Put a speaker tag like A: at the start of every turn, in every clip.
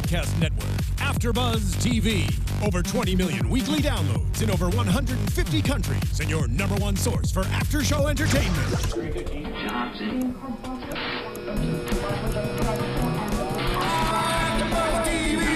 A: broadcast network, AFTERBUZZ TV. Over 20 million weekly downloads in over 150 countries, and your #1 source for after-show entertainment.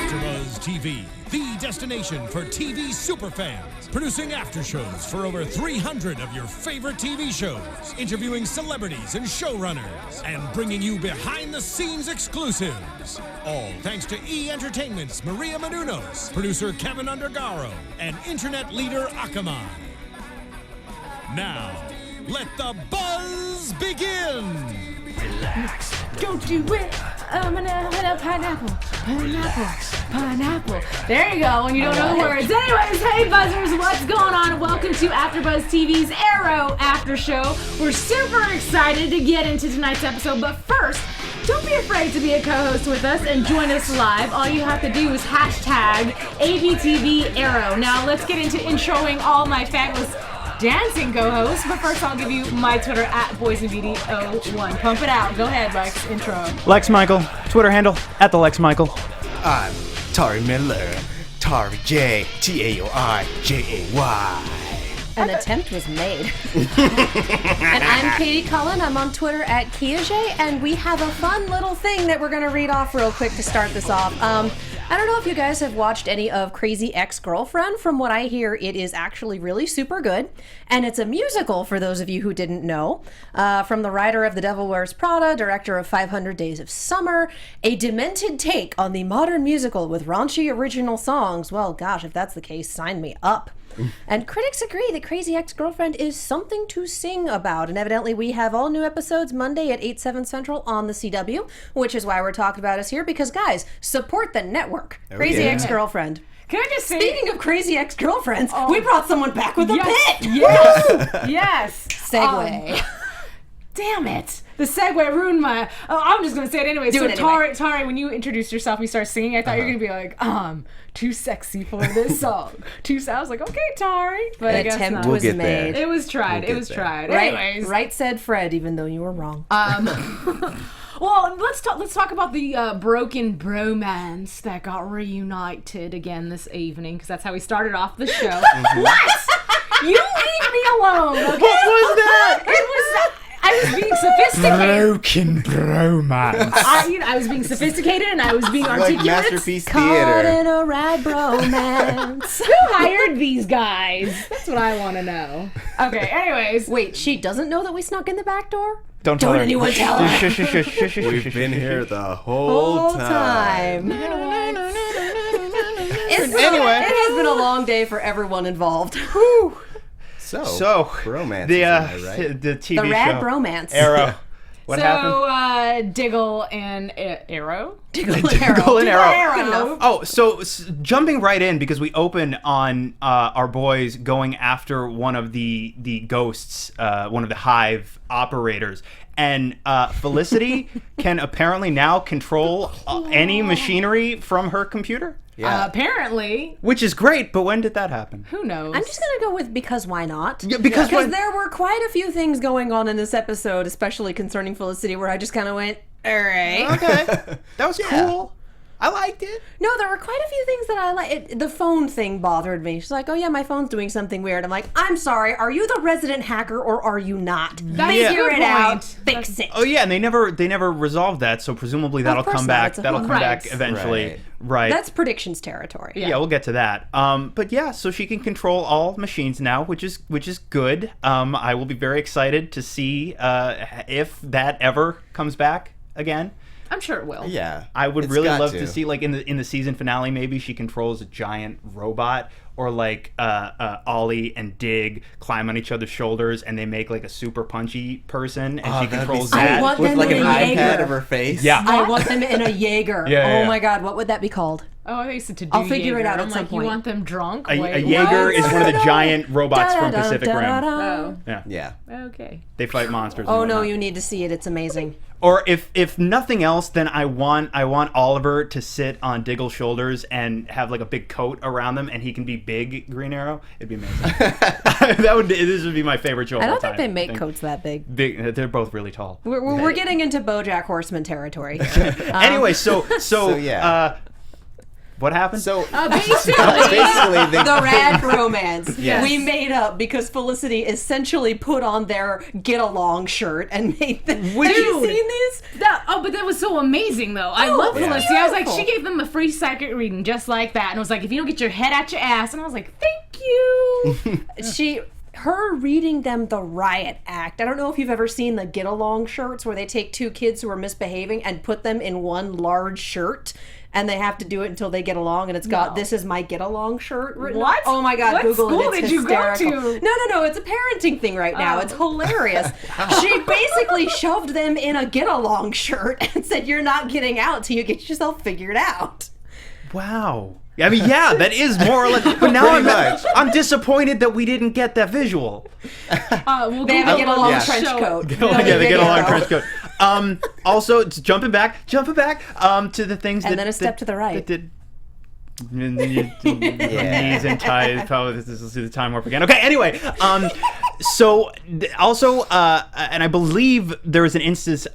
A: AFTERBUZZ TV, the destination for TV superfans, producing after-shows for over 300 of your favorite TV shows, interviewing celebrities and showrunners, and bringing you behind-the-scenes exclusives. All thanks to E! Entertainment's Maria Menounos, producer Kevin Undergaro, and internet leader Akamai. Now, let the buzz begin!
B: Relax. Don't do it. I'm gonna hit a pineapple. Pineapple. There you go, when you don't know the words. Anyways, hey buzzers, what's going on? Welcome to AfterBuzz TV's Arrow After Show. We're super excited to get into tonight's episode, but first, don't be afraid to be a co-host with us and join us live. All you have to do is hashtag ABTV Arrow. Now let's get into introing all my fabulous dancing co-hosts, but first I'll give you my Twitter at BoysandBeauty01. Pump it out. Go ahead, Lex. Intro.
C: Lex Michael, Twitter handle at the Lex Michael.
D: I'm Tauri Miller, Tauri J, Tauri-Jay.
E: An attempt was made. And I'm Katie Cullen. I'm on Twitter at KiaJ, and we have a fun little thing that we're going to read off real quick to start this off. I don't know if you guys have watched any of Crazy Ex-Girlfriend. From what I hear, it is actually really super good. And it's a musical, for those of you who didn't know. From the writer of The Devil Wears Prada, director of 500 Days of Summer, a demented take on the modern musical with raunchy original songs. Well, gosh, if that's the case, sign me up. And critics agree that Crazy Ex-Girlfriend is something to sing about. And evidently we have all new episodes Monday at 8, 7 Central on the CW, which is why we're talking about us here, because guys, support the network. Crazy Ex-Girlfriend.
B: Can I just say...
E: Speaking of Crazy Ex-Girlfriends, we brought someone back with a bit.
B: Yes! Yes!
E: Segue.
B: Damn it. The segue ruined my... Oh, I'm just going to say it anyway.
E: Do it anyway.
B: Tari, when you introduced yourself, you started singing, I thought you were going to be like, too sexy for this song. I was like, okay, Tari. But I guess
E: attempt
B: not.
E: was made.
B: It was tried.
E: Right,
B: Anyways.
E: right said Fred, even though you were wrong.
B: Well, let's talk about the broken bromance that got reunited again this evening, because that's how we started off the show. What? You leave me alone, okay?
C: What was that?
B: It was... I was being sophisticated.
C: Broken bromance.
B: I was being sophisticated and I was being articulate.
D: Like Masterpiece
E: Caught
D: Theater.
E: in a rad bromance.
B: Who hired these guys? That's what I want to know. Okay, anyways.
E: Wait, she doesn't know that we snuck in the back door?
C: Don't tell her.
E: anyone tell her.
D: We've been here the whole time.
E: It has been a long day for everyone involved. Whew.
D: So bromance.
C: The
D: right?
C: the TV
E: The rad
C: show
E: bromance.
C: Arrow. What happened?
B: Diggle and Arrow.
E: Diggle
C: and Arrow.
E: Enough.
C: Oh, so jumping right in, because we open on our boys going after one of the ghosts, one of the hive operators, and Felicity can apparently now control any machinery from her computer.
D: Yeah.
B: Apparently.
C: Which is great, but when did that happen?
B: Who knows?
E: I'm just going to go with because why not?
C: Yeah, because
E: there were quite a few things going on in this episode, especially concerning Felicity, where I just kind of went, all right.
C: Okay. That was cool. I liked it.
E: No, there were quite a few things that I like. The phone thing bothered me. She's like, oh yeah, my phone's doing something weird. I'm like, I'm sorry, are you the resident hacker or are you not? Figure it out. Fix it.
C: Oh yeah, and they never resolved that, so presumably that'll come back. That'll come back eventually. Right.
E: That's predictions territory.
C: Yeah, we'll get to that. But yeah, so she can control all machines now, which is good. I will be very excited to see if that ever comes back again.
B: I'm sure it will.
C: Yeah, I would really love to see, like, in the season finale, maybe she controls a giant robot, or like Ollie and Dig climb on each other's shoulders and they make like a super punchy person, and she controls that
D: with like an iPad of her face.
C: Yeah,
E: I want them in a Jaeger. Oh my God, what would that be called?
B: Oh, I used to do
E: I'll figure
B: Jaeger.
E: it out at
B: I'm
E: some
B: like,
E: point.
B: You want them drunk?
C: A Jaeger is one of the giant robots from Pacific Rim.
B: Oh.
C: Yeah.
B: Okay.
C: They fight monsters.
E: Oh no, you need to see it. It's amazing.
C: Or if nothing else, then I want Oliver to sit on Diggle's shoulders and have like a big coat around them, and he can be big Green Arrow. It'd be amazing. This would be my favorite show.
E: I don't think they make coats that big.
C: They're both really tall.
E: We're getting into BoJack Horseman territory here.
C: Anyway, so What happened?
D: So
B: Basically,
E: The rad romance
D: Yes.
E: we made up because Felicity essentially put on their get along shirt and made them. Have you seen these?
B: but that was so amazing, though. I love
E: yeah.
B: Felicity. I was like,
E: Beautiful.
B: she gave them a free psychic reading just like that, and was like, if you don't get your head out your ass, and I was like, thank you.
E: Her reading them the Riot Act. I don't know if you've ever seen the get along shirts where they take two kids who are misbehaving and put them in one large shirt. And they have to do it until they get along, and it's got "This is my get along" shirt written.
B: What?
E: Oh my God!
B: What
E: Google
B: school
E: it. It's
B: did you go
E: hysterical.
B: to?
E: No. It's a parenting thing right now. It's hilarious. She basically shoved them in a get along shirt and said, "You're not getting out till you get yourself figured out."
C: Wow. I mean, yeah, that is more or less. But now I'm disappointed that we didn't get that visual.
B: We'll
E: They have a get along
D: Yeah.
E: trench coat.
C: Yeah, they get along trench coat. Also, it's jumping back to the things
E: And
C: that,
E: then a step to the right.
C: That did. Knees and ties. Probably this is the time warp again. Okay. Anyway, so also, and I believe there is an instance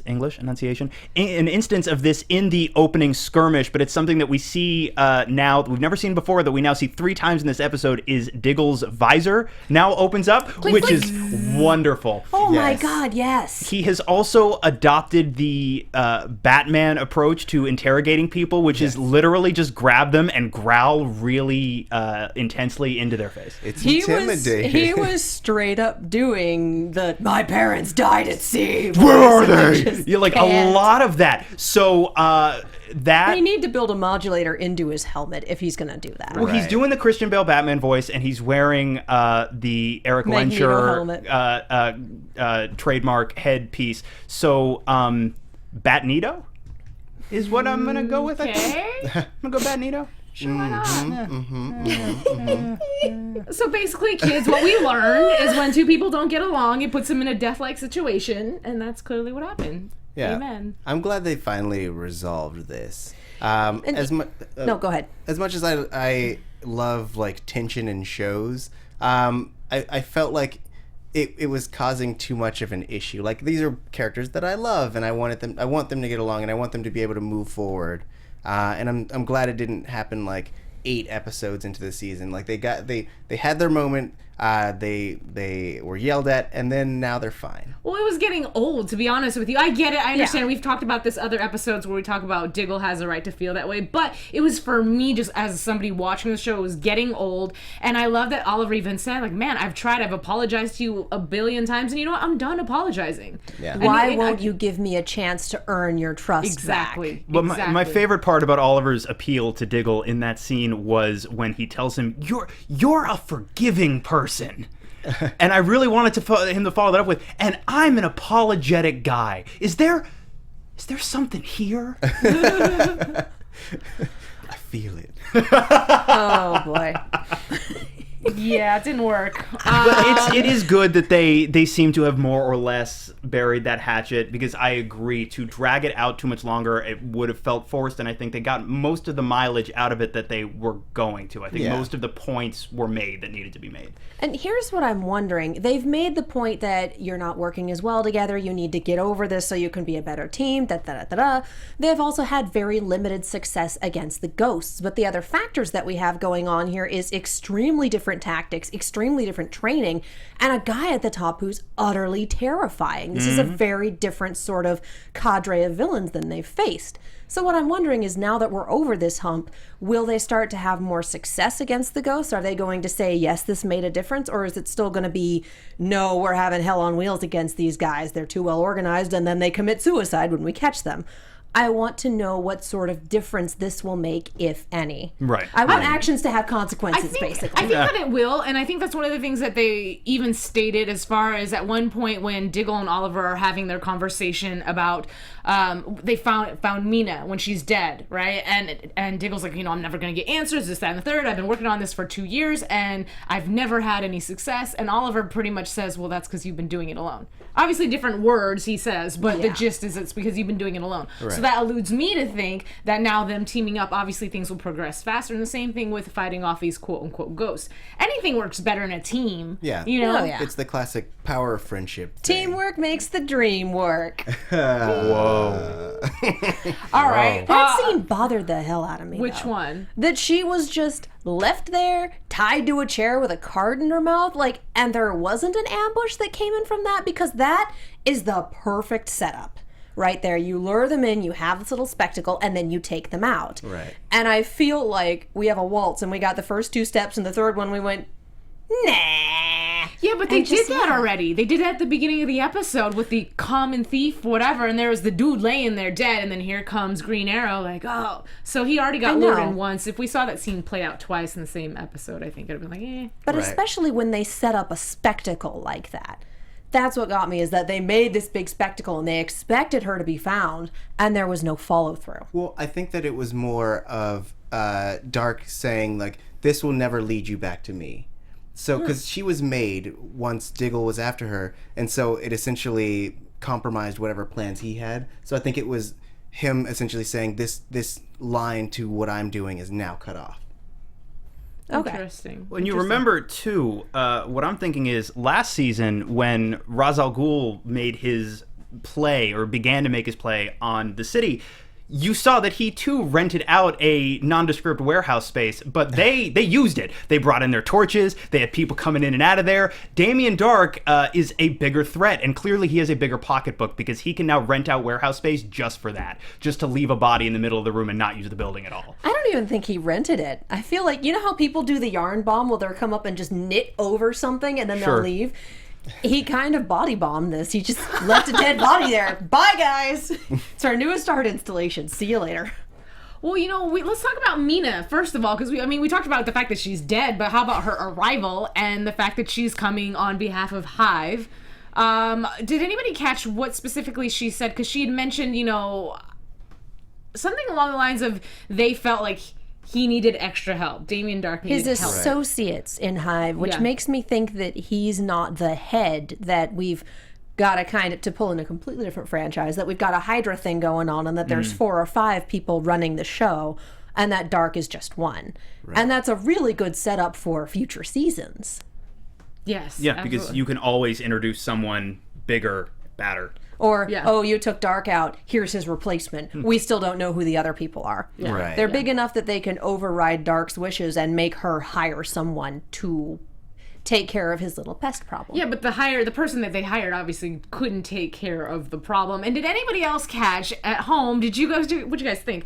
C: English enunciation, an instance of this in the opening skirmish, but it's something that we see now that we've never seen before, that we now see 3 times in this episode. Is Diggle's visor now opens up, which is wonderful.
E: Oh my
D: Yes.
E: God! Yes.
C: He has also adopted the Batman approach to interrogating people, which is literally just grab them and growl really intensely into their face.
D: It's
E: He
D: intimidating.
E: he was straight up doing the "my parents died at sea."
C: Where are they?
E: Just
C: You're like
E: can't.
C: a lot of that. So that
E: They need to build a modulator into his helmet if he's going to do that.
C: well, he's
D: Right.
C: doing the Christian Bale Batman voice, and he's wearing the Eric
E: Magneto
C: Lenscher trademark headpiece. So Batnito is what I'm gonna go with. I think.
B: Okay.
C: I'm gonna go Batnito.
B: Sure, why not? So basically, kids, what we learn is when two people don't get along, it puts them in a death-like situation, and that's clearly what happened.
D: Yeah.
B: Amen.
D: I'm glad they finally resolved this. No,
E: go ahead.
D: As much as I love like tension in shows, I felt like it was causing too much of an issue. Like, these are characters that I love, and I want them to get along, and I want them to be able to move forward. And I'm glad it didn't happen like 8 episodes into the season. Like, they had their moment. They were yelled at, and then now they're fine.
B: Well, it was getting old, to be honest with you. I get it. I understand.
E: Yeah.
B: We've talked about this other episodes where we talk about Diggle has a right to feel that way. But it was, for me, just as somebody watching the show, it was getting old. And I love that Oliver even said, like, man, I've tried. I've apologized to you a billion times. And you know what? I'm done apologizing.
D: Yeah.
B: And
E: Why
B: it-
E: won't you give me a chance to earn your trust
B: Exactly.
E: back?
C: But
B: Exactly.
C: my favorite part about Oliver's appeal to Diggle in that scene was when he tells him, "You're a forgiving person." And I really wanted him to follow that up with, "And I'm an apologetic guy. Is there something here?"
D: I feel it.
E: Oh boy.
B: Yeah, it didn't work.
C: But it is good that they seem to have more or less buried that hatchet, because I agree, to drag it out too much longer, it would have felt forced, and I think they got most of the mileage out of it that they were going to. I think most of the points were made that needed to be made.
E: And here's what I'm wondering. They've made the point that you're not working as well together. You need to get over this so you can be a better team. They've also had very limited success against the ghosts. But the other factors that we have going on here is extremely different tactics, extremely different training, and a guy at the top who's utterly terrifying. This is a very different sort of cadre of villains than they've faced. So what I'm wondering is, now that we're over this hump, will they start to have more success against the ghosts? Are they going to say, yes, this made a difference? Or is it still going to be, no, we're having hell on wheels against these guys. They're too well organized, and then they commit suicide when we catch them. I want to know what sort of difference this will make, if any.
C: Right.
E: I want actions to have consequences, basically.
B: I think that it will, and I think that's one of the things that they even stated, as far as at one point when Diggle and Oliver are having their conversation about they found Mina when she's dead, right? And Diggle's like, I'm never going to get answers, this, that, and the third. I've been working on this for 2 years, and I've never had any success. And Oliver pretty much says, well, that's because you've been doing it alone. Obviously different words he says, but the gist is it's because you've been doing it alone.
D: Right.
B: So that alludes me to think that now them teaming up, obviously things will progress faster. And the same thing with fighting off these quote-unquote ghosts. Anything works better in a team.
D: Yeah.
B: You know?
E: Oh, yeah.
D: It's the classic power of friendship thing.
E: Teamwork makes the dream work.
C: Whoa.
B: All right.
E: That scene bothered the hell out of me.
B: Which
E: though.
B: one?
E: That she was just left there, tied to a chair with a card in her mouth, and there wasn't an ambush that came in from that, because that is the perfect setup. Right there, you lure them in, you have this little spectacle, and then you take them out.
D: Right.
E: And I feel like we have a waltz, and we got the first 2 steps, and the third one we went, nah.
B: Yeah, but they
E: And
B: did
E: just,
B: that
E: yeah.
B: already. They did that at the beginning of the episode with the common thief, whatever, and there was the dude laying there dead, and then here comes Green Arrow, oh. So he already got lured in once. If we saw that scene play out twice in the same episode, I think it would have been like,
E: But
D: Right.
E: especially when they set up a spectacle like that. That's what got me, is that they made this big spectacle and they expected her to be found, and there was no follow through.
D: Well, I think that it was more of Dark saying, this will never lead you back to me. So, because she was made once Diggle was after her, and so it essentially compromised whatever plans he had. So I think it was him essentially saying, this line to what I'm doing is now cut off.
E: Okay.
B: interesting.
C: When you remember, too, what I'm thinking is last season when Ra's al Ghul made his play, or began to make his play on the city, you saw that he, too, rented out a nondescript warehouse space, but they used it. They brought in their torches. They had people coming in and out of there. Damien Dark is a bigger threat, and clearly he has a bigger pocketbook because he can now rent out warehouse space just for that, just to leave a body in the middle of the room and not use the building at all.
E: I don't even think he rented it. I feel like, you know how people do the yarn bomb where they'll come up and just knit over something and then
C: Sure.
E: they'll leave? He kind of body bombed this. He just left a dead body there. Bye, guys. It's our newest art installation. See you later.
B: Well, let's talk about Mina, first of all, because we talked about the fact that she's dead, but how about her arrival and the fact that she's coming on behalf of Hive? Did anybody catch what specifically she said? Because she had mentioned, something along the lines of they felt like he needed extra help. Damien Dark needed
E: His
B: help.
E: associates in Hive, which
B: Yeah.
E: makes me think that he's not the head, that we've got to pull in a completely different franchise, that we've got a Hydra thing going on, and that there's 4 or 5 people running the show, and that Dark is just one. Right. And that's a really good setup for future seasons.
B: Yes.
C: Yeah, because
B: absolutely.
C: you can always introduce someone bigger, badder.
E: Or,
B: Yeah.
E: oh, you took Dark out, here's his replacement. We still don't know who the other people are.
D: Right.
E: They're big enough that they can override Dark's wishes and make her hire someone to take care of his little pest problem.
B: Yeah, but the person that they hired obviously couldn't take care of the problem. And did anybody else catch at home? What'd you guys think?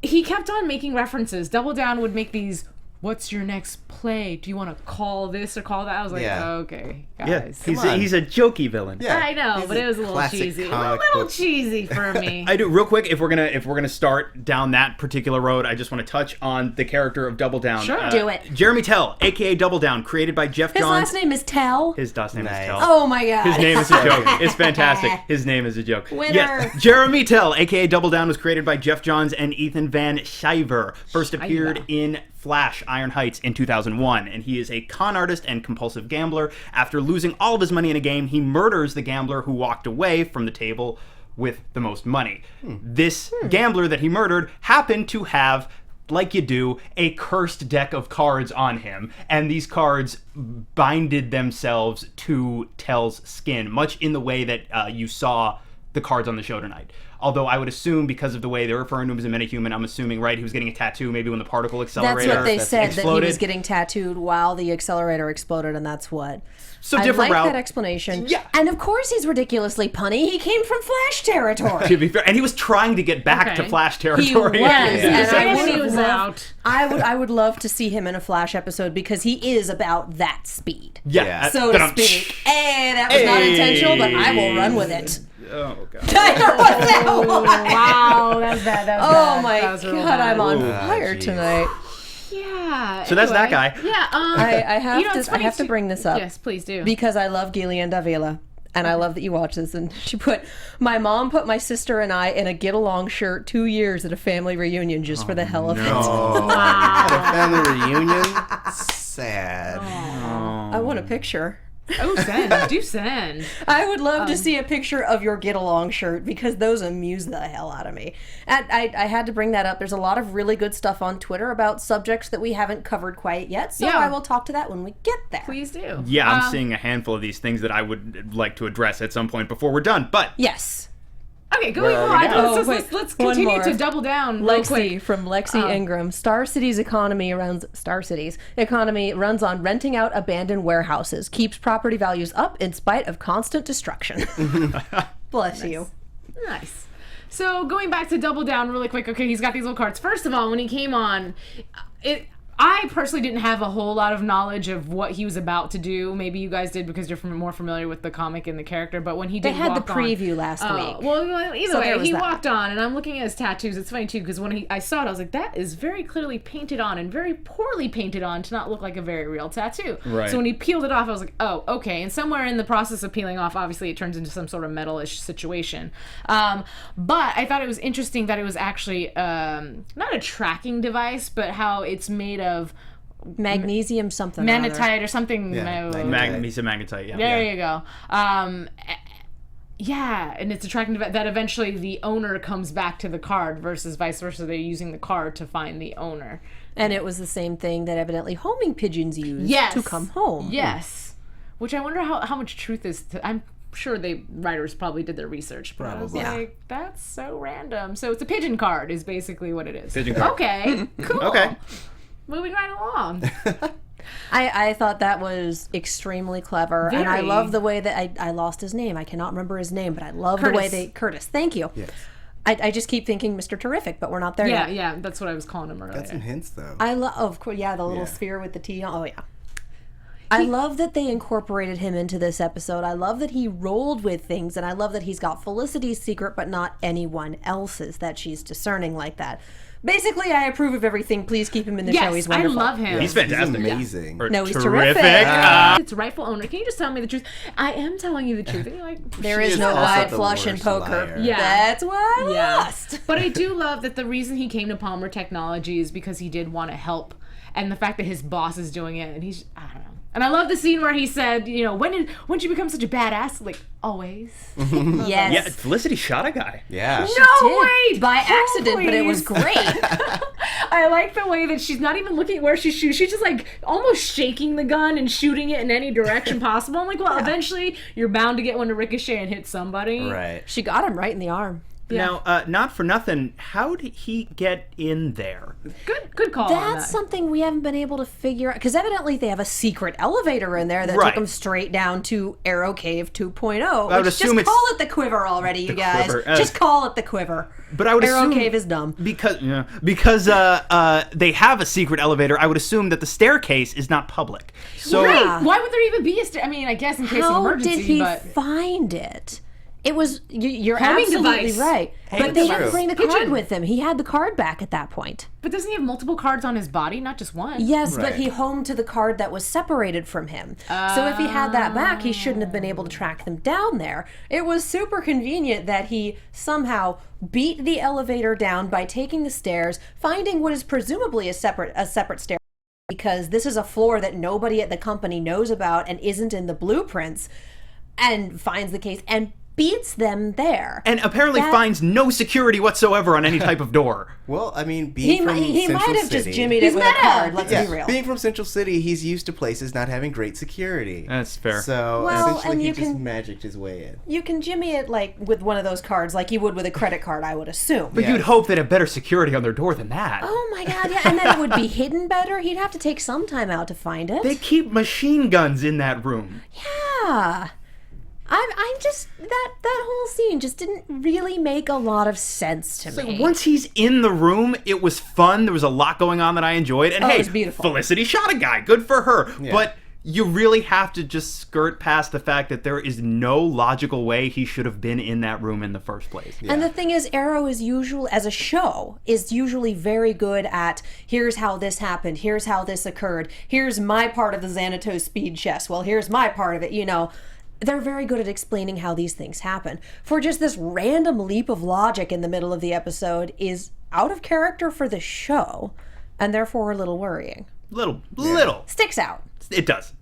B: He kept on making references. Double Down would make these, what's your next play? Do you want to call this or call that? I was like,
D: Yeah.
B: okay,
C: Yeah,
B: guys.
C: he's a jokey villain.
D: Yeah.
B: I know,
D: He's
B: but it was a little
D: classic
B: cheesy. A
D: comic
B: little
D: book.
B: cheesy for me.
C: I do real quick. If we're gonna start down that particular road, I just want to touch on the character of Double Down.
B: Sure.
E: Do it.
C: Jeremy Tell, aka Double Down, created by Jeff
E: His
C: Johns.
E: last name is Tell.
C: His last name
D: Nice.
C: is Tell.
E: Oh my god.
C: His name is a joke. It's fantastic. His name is a joke.
E: Winner.
C: Yes, Jeremy Tell, aka Double Down, was created by Jeff Johns and Ethan Van Sciver. First appeared in Flash, Iron Heights in 2001, and he is a con artist and compulsive gambler. After losing all of his money in a game, he murders the gambler who walked away from the table with the most money. This gambler that he murdered happened to have, like you do, a cursed deck of cards on him, and these cards binded themselves to Tell's skin, much in the way that you saw the cards on the show tonight. Although I would assume, because of the way they're referring to him as a metahuman, I'm assuming, right, he was getting a tattoo maybe when the particle accelerator
E: That's what they said,
C: exploded.
E: that he was getting tattooed while the accelerator exploded, and that's what.
C: So
E: I
C: different
E: like
C: route.
E: that explanation.
C: Yeah.
E: And of course he's ridiculously punny. He came from Flash territory.
C: To be fair, and he was trying to get back to
B: Okay.
C: Flash
E: He
C: territory.
E: was,
B: Yes,
E: and I
B: yes,
E: would
B: he
E: have
B: was
E: loved-
B: out.
E: I would love to see him in a Flash episode, because he is about that speed,
C: Yeah.
E: so to speak. Hey, that was not intentional, but I will run with it.
C: Oh, God.
E: I know what that was.
B: Wow, that was bad. That was
E: Oh
B: bad.
E: my
B: That was real
E: god,
B: bad.
E: I'm on
D: Ooh,
E: fire
D: geez.
E: tonight.
B: Yeah.
C: So that's that guy.
B: Yeah.
E: I have
B: it's
E: to. I
B: funny
E: have to
B: too-
E: bring this up.
B: Yes, please do.
E: Because I love Gillian Davila. And I love that you watch this. And my mom put my sister and I in a get along shirt 2 years at a family reunion just for the hell of it.
D: At a family reunion? Sad.
E: I want a picture.
B: Oh, send. Do send.
E: I would love to see a picture of your get along shirt, because those amuse the hell out of me. And I had to bring that up. There's a lot of really good stuff on Twitter about subjects that we haven't covered quite yet. So
B: Yeah.
E: I will talk to that when we get there.
B: Please do.
C: Yeah, I'm seeing a handful of these things that I would like to address at some point before we're done. But
E: Yes.
B: Okay, going
D: Where are
B: on.
D: we now?
B: Let's
E: One
B: continue
E: more.
B: to double down real quick.
E: Lexi from Lexi Ingram. Star City's economy runs on renting out abandoned warehouses, keeps property values up in spite of constant destruction. Bless you.
B: Nice. So going back to double down really quick. Okay, he's got these little cards. First of all, when he came on, I personally didn't have a whole lot of knowledge of what he was about to do. Maybe you guys did because you're more familiar with the comic and the character. But when he did,
E: They had the
B: walk on-
E: preview last week.
B: Well, either
E: So
B: way,
E: there was
B: he
E: that.
B: walked on, and I'm looking at his tattoos. It's funny too because when I saw it, I was like, that is very clearly painted on and very poorly painted on to not look like a very real tattoo.
C: Right.
B: So when he peeled it off, I was like, oh, okay. And somewhere in the process of peeling off, obviously, it turns into some sort of metalish situation. But I thought it was interesting that it was actually not a tracking device, but how it's made of
E: Magnesium something. or other.
B: manatite or something.
D: Yeah,
C: He's a magnetite, yeah.
B: There you go. Yeah, and it's a tracking device that eventually the owner comes back to the card versus vice versa. They're using the card to find the owner.
E: And it was the same thing that evidently homing pigeons use
B: Yes.
E: to come home.
B: Yes. Which I wonder how much truth is to. I'm sure writers probably did their research, but I was
D: Probably.
B: like, that's so random. So it's a pigeon card is basically what it is.
C: Pigeon card.
B: Okay, cool.
C: Okay.
B: Moving right along.
E: I thought that was extremely clever, and I
B: Very.
E: love the way that I lost his name. I cannot remember his name, but I love the way
B: Curtis.
E: Thank you.
D: Yes.
E: I just keep thinking Mr. Terrific, but we're not there yet.
B: Yeah, that's what I was calling him earlier.
D: Got some hints though.
E: I love, of course, yeah, the little
D: Yeah.
E: sphere with the T on. Oh, yeah. I love that they incorporated him into this episode. I love that he rolled with things, and I love that he's got Felicity's secret, but not anyone else's, that she's discerning like that. Basically, I approve of everything. Please keep him in the show. He's
B: I
E: wonderful.
B: love him.
C: He's fantastic.
D: He's amazing.
C: Or
E: No, he's
C: terrific.
E: terrific.
B: Its rightful owner. Can you just tell me the truth? I am telling you the truth. And you're like,
E: There
D: She
E: is
D: is
E: no
D: also
E: wide
D: the
E: flush in
D: worst
E: poker.
D: liar.
B: Yeah.
E: That's why I
B: yeah.
E: lost.
B: But I do love that the reason he came to Palmer Technology is because he did want to help, and the fact that his boss is doing it, and he's I don't know. And I love the scene where he said, you know, when did you become such a badass? Like always.
E: Yes.
C: Yeah, Felicity shot a guy.
D: Yeah.
B: No
E: did.
B: way!
E: By accident, but it was
B: Please.
E: great.
B: I like the way that she's not even looking where she's shooting. She's just like almost shaking the gun and shooting it in any direction possible. I'm like, well, eventually you're bound to get one to ricochet and hit somebody.
D: Right.
E: She got him right in the arm.
B: Yeah.
C: Now, not for nothing, how did he get in there?
B: Good call on
E: That's
B: that.
E: something we haven't been able to figure out, because evidently they have a secret elevator in there that
C: Right.
E: took them straight down to Arrow Cave 2.0.
C: I would
E: which
C: assume
E: just
C: it's-
E: call it the quiver already, you guys.
C: quiver.
E: Just call it the quiver.
C: But I would
E: Arrow
C: assume
E: Cave is dumb.
C: because they have a secret elevator. I would assume that the staircase is not public. So
B: Right. Why would there even be a I mean, I guess in case of
E: How
B: emergency,
E: did he
B: but
E: find it? It was you're
B: Homing
E: absolutely
B: device.
E: right,
D: Hey,
E: but they
D: that's
E: didn't
D: true.
E: bring the
B: Pigeon.
E: card with him. He had the card back at that point.
B: but doesn't he have multiple cards on his body, not just one?
E: Yes,
D: Right.
E: but he homed to the card that was separated from him. So if he had that back, he shouldn't have been able to track them down there. It was super convenient that he somehow beat the elevator down by taking the stairs, finding what is presumably a separate stair, because this is a floor that nobody at the company knows about and isn't in the blueprints, and finds the case and beats them there.
C: and apparently
E: That-
C: finds no security whatsoever on any type of door.
D: Well, I mean,
E: He
D: being from
E: might
D: Central
E: have just
D: City-
E: jimmied
B: He's
E: it with a
B: meta.
E: card, let's
D: Yeah,
E: be real.
D: being from Central City, he's used to places not having great security.
C: That's fair.
D: So
E: Well,
D: essentially,
E: and
D: he
E: you
D: just
E: can-
D: magicked his way in.
E: You can jimmy it like with one of those cards, like you would with a credit card, I would assume.
C: But
D: Yeah.
C: you'd hope they'd have better security on their door than that.
E: Oh my god, yeah, and then it would be hidden better. He'd have to take some time out to find it.
C: They keep machine guns in that room.
E: Yeah. I'm just that whole scene just didn't really make a lot of sense to
C: So
E: me.
C: once he's in the room, it was fun. There was a lot going on that I enjoyed. And
E: Oh, it
C: hey,
E: was beautiful.
C: Felicity shot a guy. Good for her.
D: Yeah.
C: But you really have to just skirt past the fact that there is no logical way he should have been in that room in the first place.
E: And the thing is, Arrow is usually, as a show, is usually very good at, here's how this happened, here's how this occurred, here's my part of the Xanatos speed chess, well, here's my part of it, you know. They're very good at explaining how these things happen. For just this random leap of logic in the middle of the episode is out of character for the show, and therefore a little worrying.
C: Little.
E: Sticks out.
C: It does.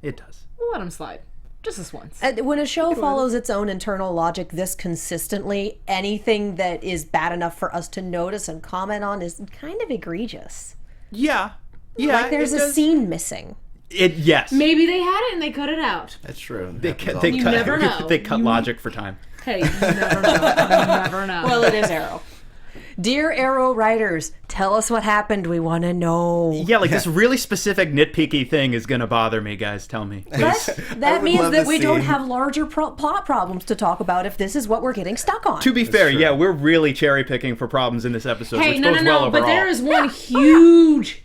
C: It does.
B: We'll let him slide. Just this once.
E: When a show follows its own internal logic this consistently, anything that is bad enough for us to notice and comment on is kind of egregious.
C: Yeah. Yeah.
E: Like there's
C: it
E: a
C: does.
E: scene missing.
C: Yes.
B: Maybe they had it and they cut it out.
D: That's true.
C: They
D: Happens all
C: cut,
D: the
B: You
D: time.
B: never know.
C: They cut
B: You-
C: logic for time.
B: Hey, you never know. You never know.
E: Well, it is Arrow. Dear Arrow writers, tell us what happened. We want to know.
C: Yeah, like this really specific nitpicky thing is gonna bother me, guys. Tell me, please.
E: That means
D: love
E: that
D: to
E: we don't
D: see-
E: have larger plot problems to talk about if this is what we're getting stuck on.
C: To be fair,
D: true.
C: yeah, we're really cherry picking for problems in this episode,
B: Hey,
C: which
B: no,
C: bodes well overall.
B: but there is one huge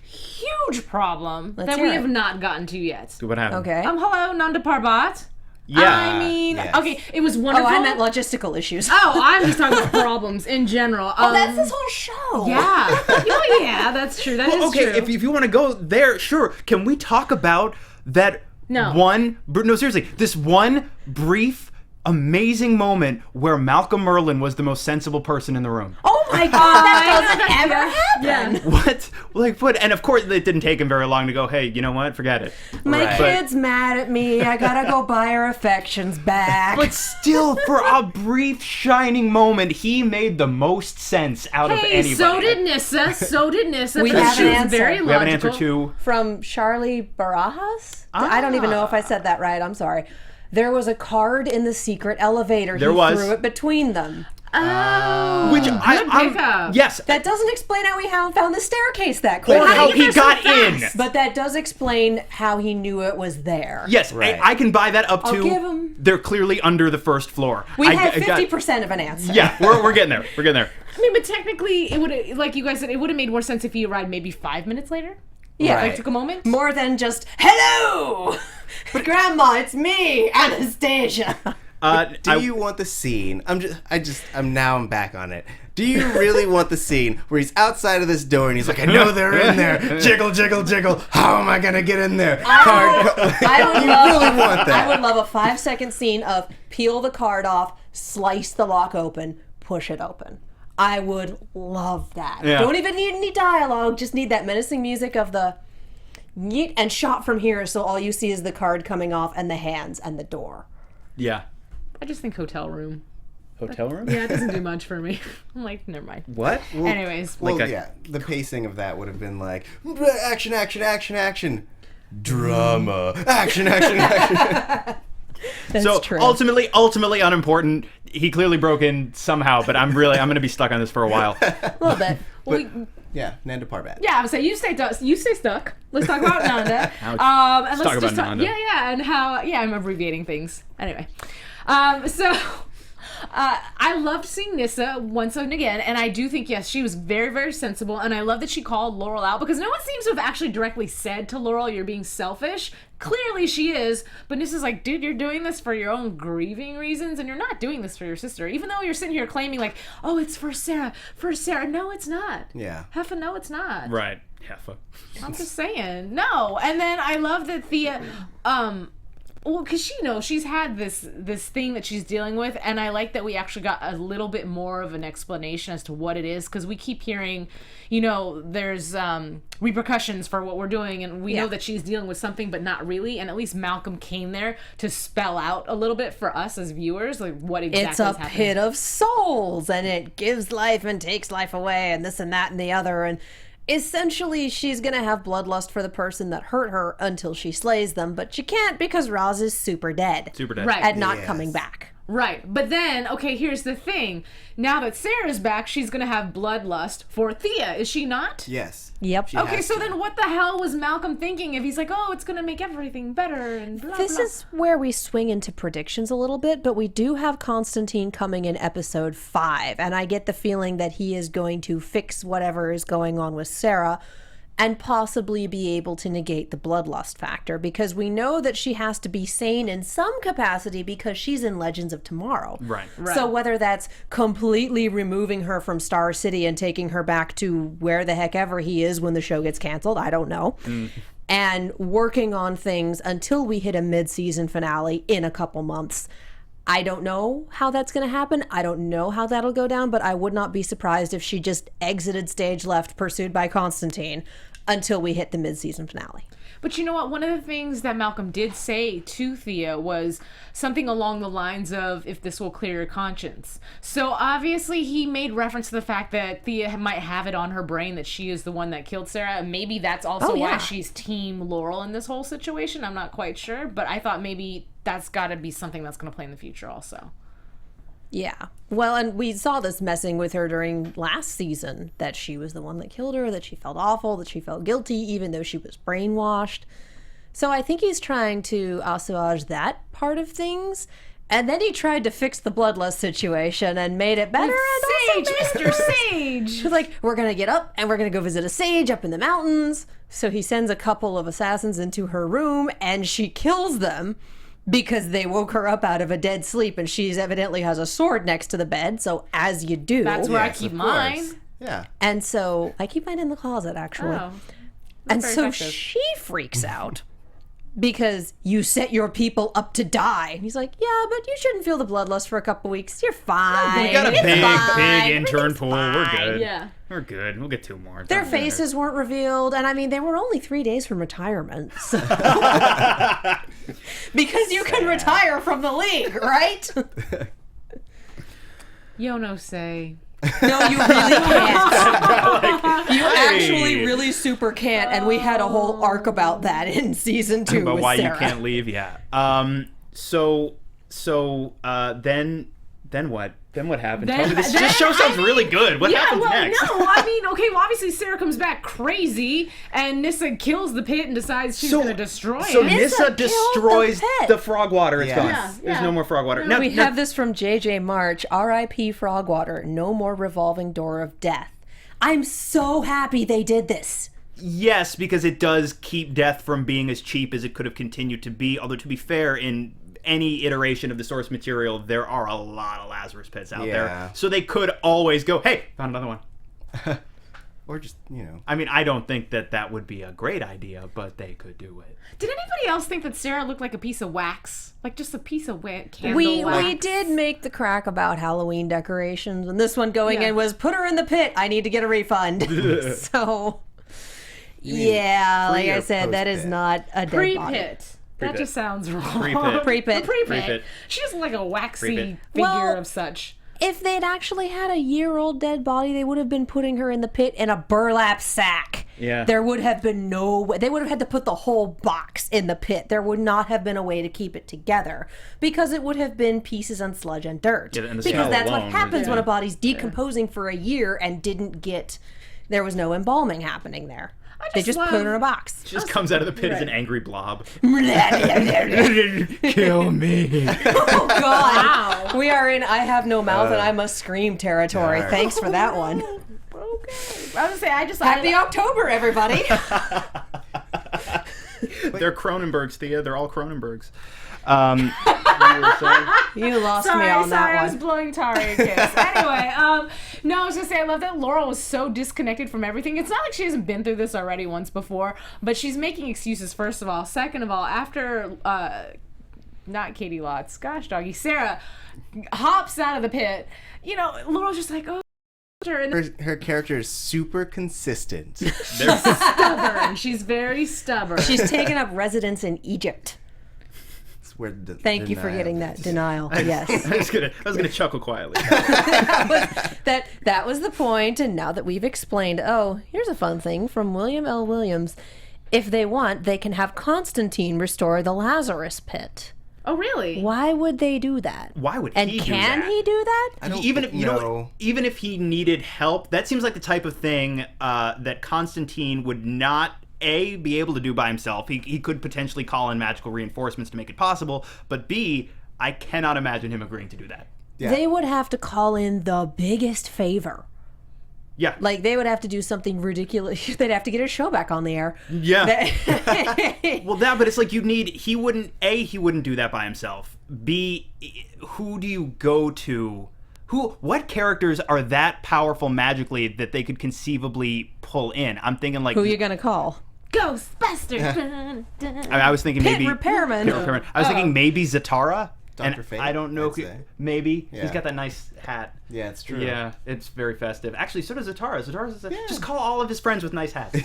B: problem
E: Let's
B: that
E: hear
B: we
E: it.
B: have not gotten to yet.
C: What happened?
E: Okay.
B: Hello, Nanda Parbat.
C: Yeah.
B: I mean,
D: yes.
B: okay, it was
E: Oh,
B: wonderful.
E: I meant logistical issues.
B: Oh, I'm just talking about problems in general.
E: Oh, that's this whole show.
B: Yeah. Oh, yeah, that's true. That is
C: Well, okay,
B: true.
C: if you want to go there, sure. Can we talk about that
B: No.
C: no, seriously, this one brief, amazing moment where Malcolm Merlin was the most sensible person in the room?
E: Oh my god, that doesn't ever happen.
B: Yeah.
C: What? Like, what? And of course, it didn't take him very long to go, hey, you know what? Forget it.
E: My
D: Right.
E: kid's mad at me. I gotta go buy her affections back.
C: But still, for a brief, shining moment, he made the most sense out of
B: Hey,
C: anybody.
B: so did Nissa. So did Nissa.
E: We
B: but
E: have
B: she
E: an
B: was
E: answer.
B: very
C: We have an
B: logical.
C: answer too.
E: From Charlie Barajas? I don't even know if I said that right. I'm sorry. There was a card in the secret elevator.
C: There
E: he
C: was.
E: threw it between them.
B: Oh,
C: Which
B: good pickup.
C: yes,
E: That doesn't explain how he found the staircase that quick.
C: or how he got in.
E: But that does explain how he knew it was there.
C: Yes,
D: Right.
C: I can buy that up
E: I'll
C: to.
E: give him-
C: They're clearly under the first floor.
E: We
C: I
E: have
C: got-
E: 50% of an answer.
C: Yeah, we're getting there. We're getting there.
B: I mean, but technically, it would, like you guys said, it would have made more sense if he arrived maybe 5 minutes later.
E: Yeah.
D: Right.
B: Like, took a moment.
E: More than just, hello! Grandma, it's me, Anastasia.
D: Do you want the scene? I'm back on it. Do you really want the scene where he's outside of this door and he's like, I know they're in there. Jiggle, jiggle, jiggle. How am I gonna get in there?
E: I would
D: You
E: love,
D: really want that?
E: I would love a 5-second scene of peel the card off, slice the lock open, push it open. I would love that.
C: Yeah.
E: Don't even need any dialogue. Just need that menacing music of the yeet and shot from here, so all you see is the card coming off and the hands and the door.
C: Yeah.
B: I just think hotel room.
C: Hotel room?
B: Yeah, it doesn't do much for me. I'm like, never mind.
C: What?
B: Anyways.
D: Well,
C: Like a-
D: yeah, the pacing of that would have been like, action, action, action, action. Drama. Action, action, action.
E: That's
C: So
E: true.
C: ultimately unimportant. He clearly broke in somehow, but I'm gonna be stuck on this for a while.
E: a little bit.
D: Yeah, Nanda Parbat.
B: Yeah, I would say you stay stuck. Let's talk about Nanda.
C: Ouch.
B: And let's
C: talk
B: just
C: about Nanda.
B: Yeah, and how I'm abbreviating things. Anyway. I loved seeing Nissa once and again, and I do think, yes, she was very, very sensible, and I love that she called Laurel out, because no one seems to have actually directly said to Laurel, you're being selfish. Clearly she is, but Nissa's like, dude, you're doing this for your own grieving reasons, and you're not doing this for your sister, even though you're sitting here claiming like, oh, it's for Sarah. No, it's not.
D: Yeah.
B: Heffa, no, it's not.
C: Right. Heffa.
B: I'm just saying. No. And then I love that Thea, well, because she's had this thing that she's dealing with, and I like that we actually got a little bit more of an explanation as to what it is, because we keep hearing, there's repercussions for what we're doing, and we know that she's dealing with something, but not really, and at least Malcolm came there to spell out a little bit for us as viewers, like what exactly
E: It's a
B: is happening.
E: pit of souls, and it gives life and takes life away, and this and that and the other, and essentially she's gonna have bloodlust for the person that hurt her until she slays them, but she can't because Roz is super dead.
C: Super dead.
B: Right.
E: And not
D: Yes.
E: coming back.
B: Right. But then, okay, here's the thing. Now that Sarah's back, she's going to have bloodlust for Thea, is she not?
D: Yes.
E: Yep.
D: She
B: Okay,
D: has
B: so
D: to.
B: then what the hell was Malcolm thinking if he's like, oh, it's going to make everything better and blah,
E: This
B: blah.
E: is where we swing into predictions a little bit, but we do have Constantine coming in episode 5, and I get the feeling that he is going to fix whatever is going on with Sarah and possibly be able to negate the bloodlust factor, because we know that she has to be sane in some capacity because she's in Legends of Tomorrow.
C: Right.
E: So whether that's completely removing her from Star City and taking her back to where the heck ever he is when the show gets canceled, I don't know. And working on things until we hit a mid-season finale in a couple months. I don't know how that's going to happen. I don't know how that'll go down, but I would not be surprised if she just exited stage left, pursued by Constantine, until we hit the mid-season finale.
B: But you know what? One of the things that Malcolm did say to Thea was something along the lines of, if this will clear your conscience. So obviously he made reference to the fact that Thea might have it on her brain that she is the one that killed Sarah. Maybe that's also why she's Team Laurel in this whole situation. I'm not quite sure. But I thought maybe that's got to be something that's going to play in the future also.
E: Yeah. Well, and we saw this messing with her during last season, that she was the one that killed her, that she felt awful, that she felt guilty, even though she was brainwashed. So I think he's trying to assuage that part of things. And then he tried to fix the bloodlust situation and made it better.
B: Sage, Mr. Sage.
E: She's like, we're going to get up and we're going to go visit a sage up in the mountains. So he sends a couple of assassins into her room and she kills them because they woke her up out of a dead sleep, and she evidently has a sword next to the bed. So as you do.
B: That's where I
D: Yes,
B: keep
D: of
B: mine.
D: course. Yeah.
E: And so I keep mine in the closet, actually.
B: Oh.
E: And
B: very
E: so
B: effective.
E: she freaks out because you set your people up to die. And he's like, yeah, but you shouldn't feel the bloodlust for a couple weeks. You're fine.
C: We got a
E: It's
C: big
E: fine.
C: intern
E: Everything's
C: pool. We're
E: fine."
C: good.
B: Yeah.
C: We're good. We'll get 2 more.
E: Their
C: Doesn't matter.
E: faces weren't revealed. And I mean, they were only 3 days from retirement. So. Because you can retire from the league, right?
B: Yo no say.
E: No, you really can't. You actually really super can't. And we had a whole arc about that in season 2
C: About
E: with
C: why
E: Sarah.
C: you can't leave, yeah. Then what? Then what happened?
B: Then-
C: Tell me, this
B: then-
C: show sounds
B: I mean,
C: really good. What happens
B: well,
C: next?
B: No, I mean, okay, well, obviously Sarah comes back crazy, and Nissa kills the pit and decides she's going to destroy
C: So
B: it.
E: Nissa
C: Nissa
E: killed
C: destroys
E: the pit.
C: the frog water. It's
D: Yeah.
C: gone.
B: Yeah,
C: There's
B: yeah.
C: no more frog water. Now,
E: We
C: now-
E: have this from JJ March, R.I.P. Frogwater, no more revolving door of death. I'm so happy they did this.
C: Yes, because it does keep death from being as cheap as it could have continued to be. Although, to be fair, in any iteration of the source material, there are a lot of Lazarus pits out there.
D: Yeah.
C: So they could always go, hey, found another one.
D: Or just,
C: I mean, I don't think that would be a great idea, but they could do it.
B: Did anybody else think that Sarah looked like a piece of wax? Like just a piece of candle
E: We
B: wax?
E: did make the crack about Halloween decorations, and this one going
B: Yeah.
E: in was put her in the pit. I need to get a refund. So, yeah,
D: pre
E: like I
D: or
E: said, that is
D: post-pit?
E: not a dead body.
B: Pre-pit. That
C: Pre-pit.
B: just sounds wrong.
C: Pre-pit.
E: Pre-pit.
B: The pre-pit.
C: Pre-pit.
B: She doesn't look like a waxy
C: Pre-pit.
B: figure
E: Well-
B: of such.
E: If they'd actually had a year-old dead body, they would have been putting her in the pit in a burlap sack.
C: Yeah.
E: There would have been no way. They would have had to put the whole box in the pit. There would not have been a way to keep it together because it would have been pieces and sludge and dirt.
C: Yeah, and the
E: because
C: smell
E: that's what
C: alone
E: happens
C: would-
E: when a body's decomposing for a year and didn't get. There was no embalming happening there. They
B: just
E: just put
B: love-
E: her in a box.
C: She just comes out of the pit as an angry blob.
E: Oh
C: Kill me.
E: God!
B: Wow.
E: We are in I have no mouth and I must scream territory.
D: darn.
E: Thanks for that one.
B: Okay. I was gonna say, I just
E: Happy October, everybody.
C: They're Cronenbergs, Thea. They're all Cronenbergs. You were saying?
E: You lost
B: Sorry,
E: me on that
B: I was
E: one.
B: blowing Tauri a kiss. Anyway, no, I was gonna say I love that Laurel was so disconnected from everything. It's not like she hasn't been through this already once before, but she's making excuses. First of all, second of all, after not Katie Lotz, gosh doggy, Sarah hops out of the pit. You know, Laurel's just like, oh. And
D: her character is super consistent.
C: They're-
B: stubborn. She's very stubborn.
E: She's taken up residence in Egypt.
D: It's where the
E: Thank you for
D: denial-
E: getting that denial. Yes.
C: I was gonna chuckle quietly.
E: that was the point, and now that we've explained, oh, here's a fun thing from William L. Williams. If they want, they can have Constantine restore the Lazarus pit.
B: Oh, really?
E: Why would they do that?
C: Why would
E: And
C: he do
E: can
C: that?
E: he do that?
D: I don't
C: Even if
D: think-
C: you know,
D: no.
C: even if he needed help, that seems like the type of thing that Constantine would not be able to do by himself. He could potentially call in magical reinforcements to make it possible, but B, I cannot imagine him agreeing to do that.
D: Yeah.
E: They would have to call in the biggest favor.
C: Yeah,
E: Like, they would have to do something ridiculous. They'd have to get his show back on the air.
C: yeah. Well, but it's like he wouldn't do that by himself. B, who do you go to? What characters are that powerful magically that they could conceivably pull in? I'm thinking like
E: Who are you going to call?
B: Ghostbusters.
C: I was thinking
E: Pit
C: maybe
E: repairman.
C: Pit repairman. I was thinking maybe Zatara.
D: Dr.
C: And
D: Fate,
C: I don't know.
D: I'd say.
C: Maybe he's
D: Yeah.
C: got that nice hat.
D: Yeah, it's true.
C: Yeah, it's very festive. Actually, so does Zatara. Just call all of his friends with nice hats.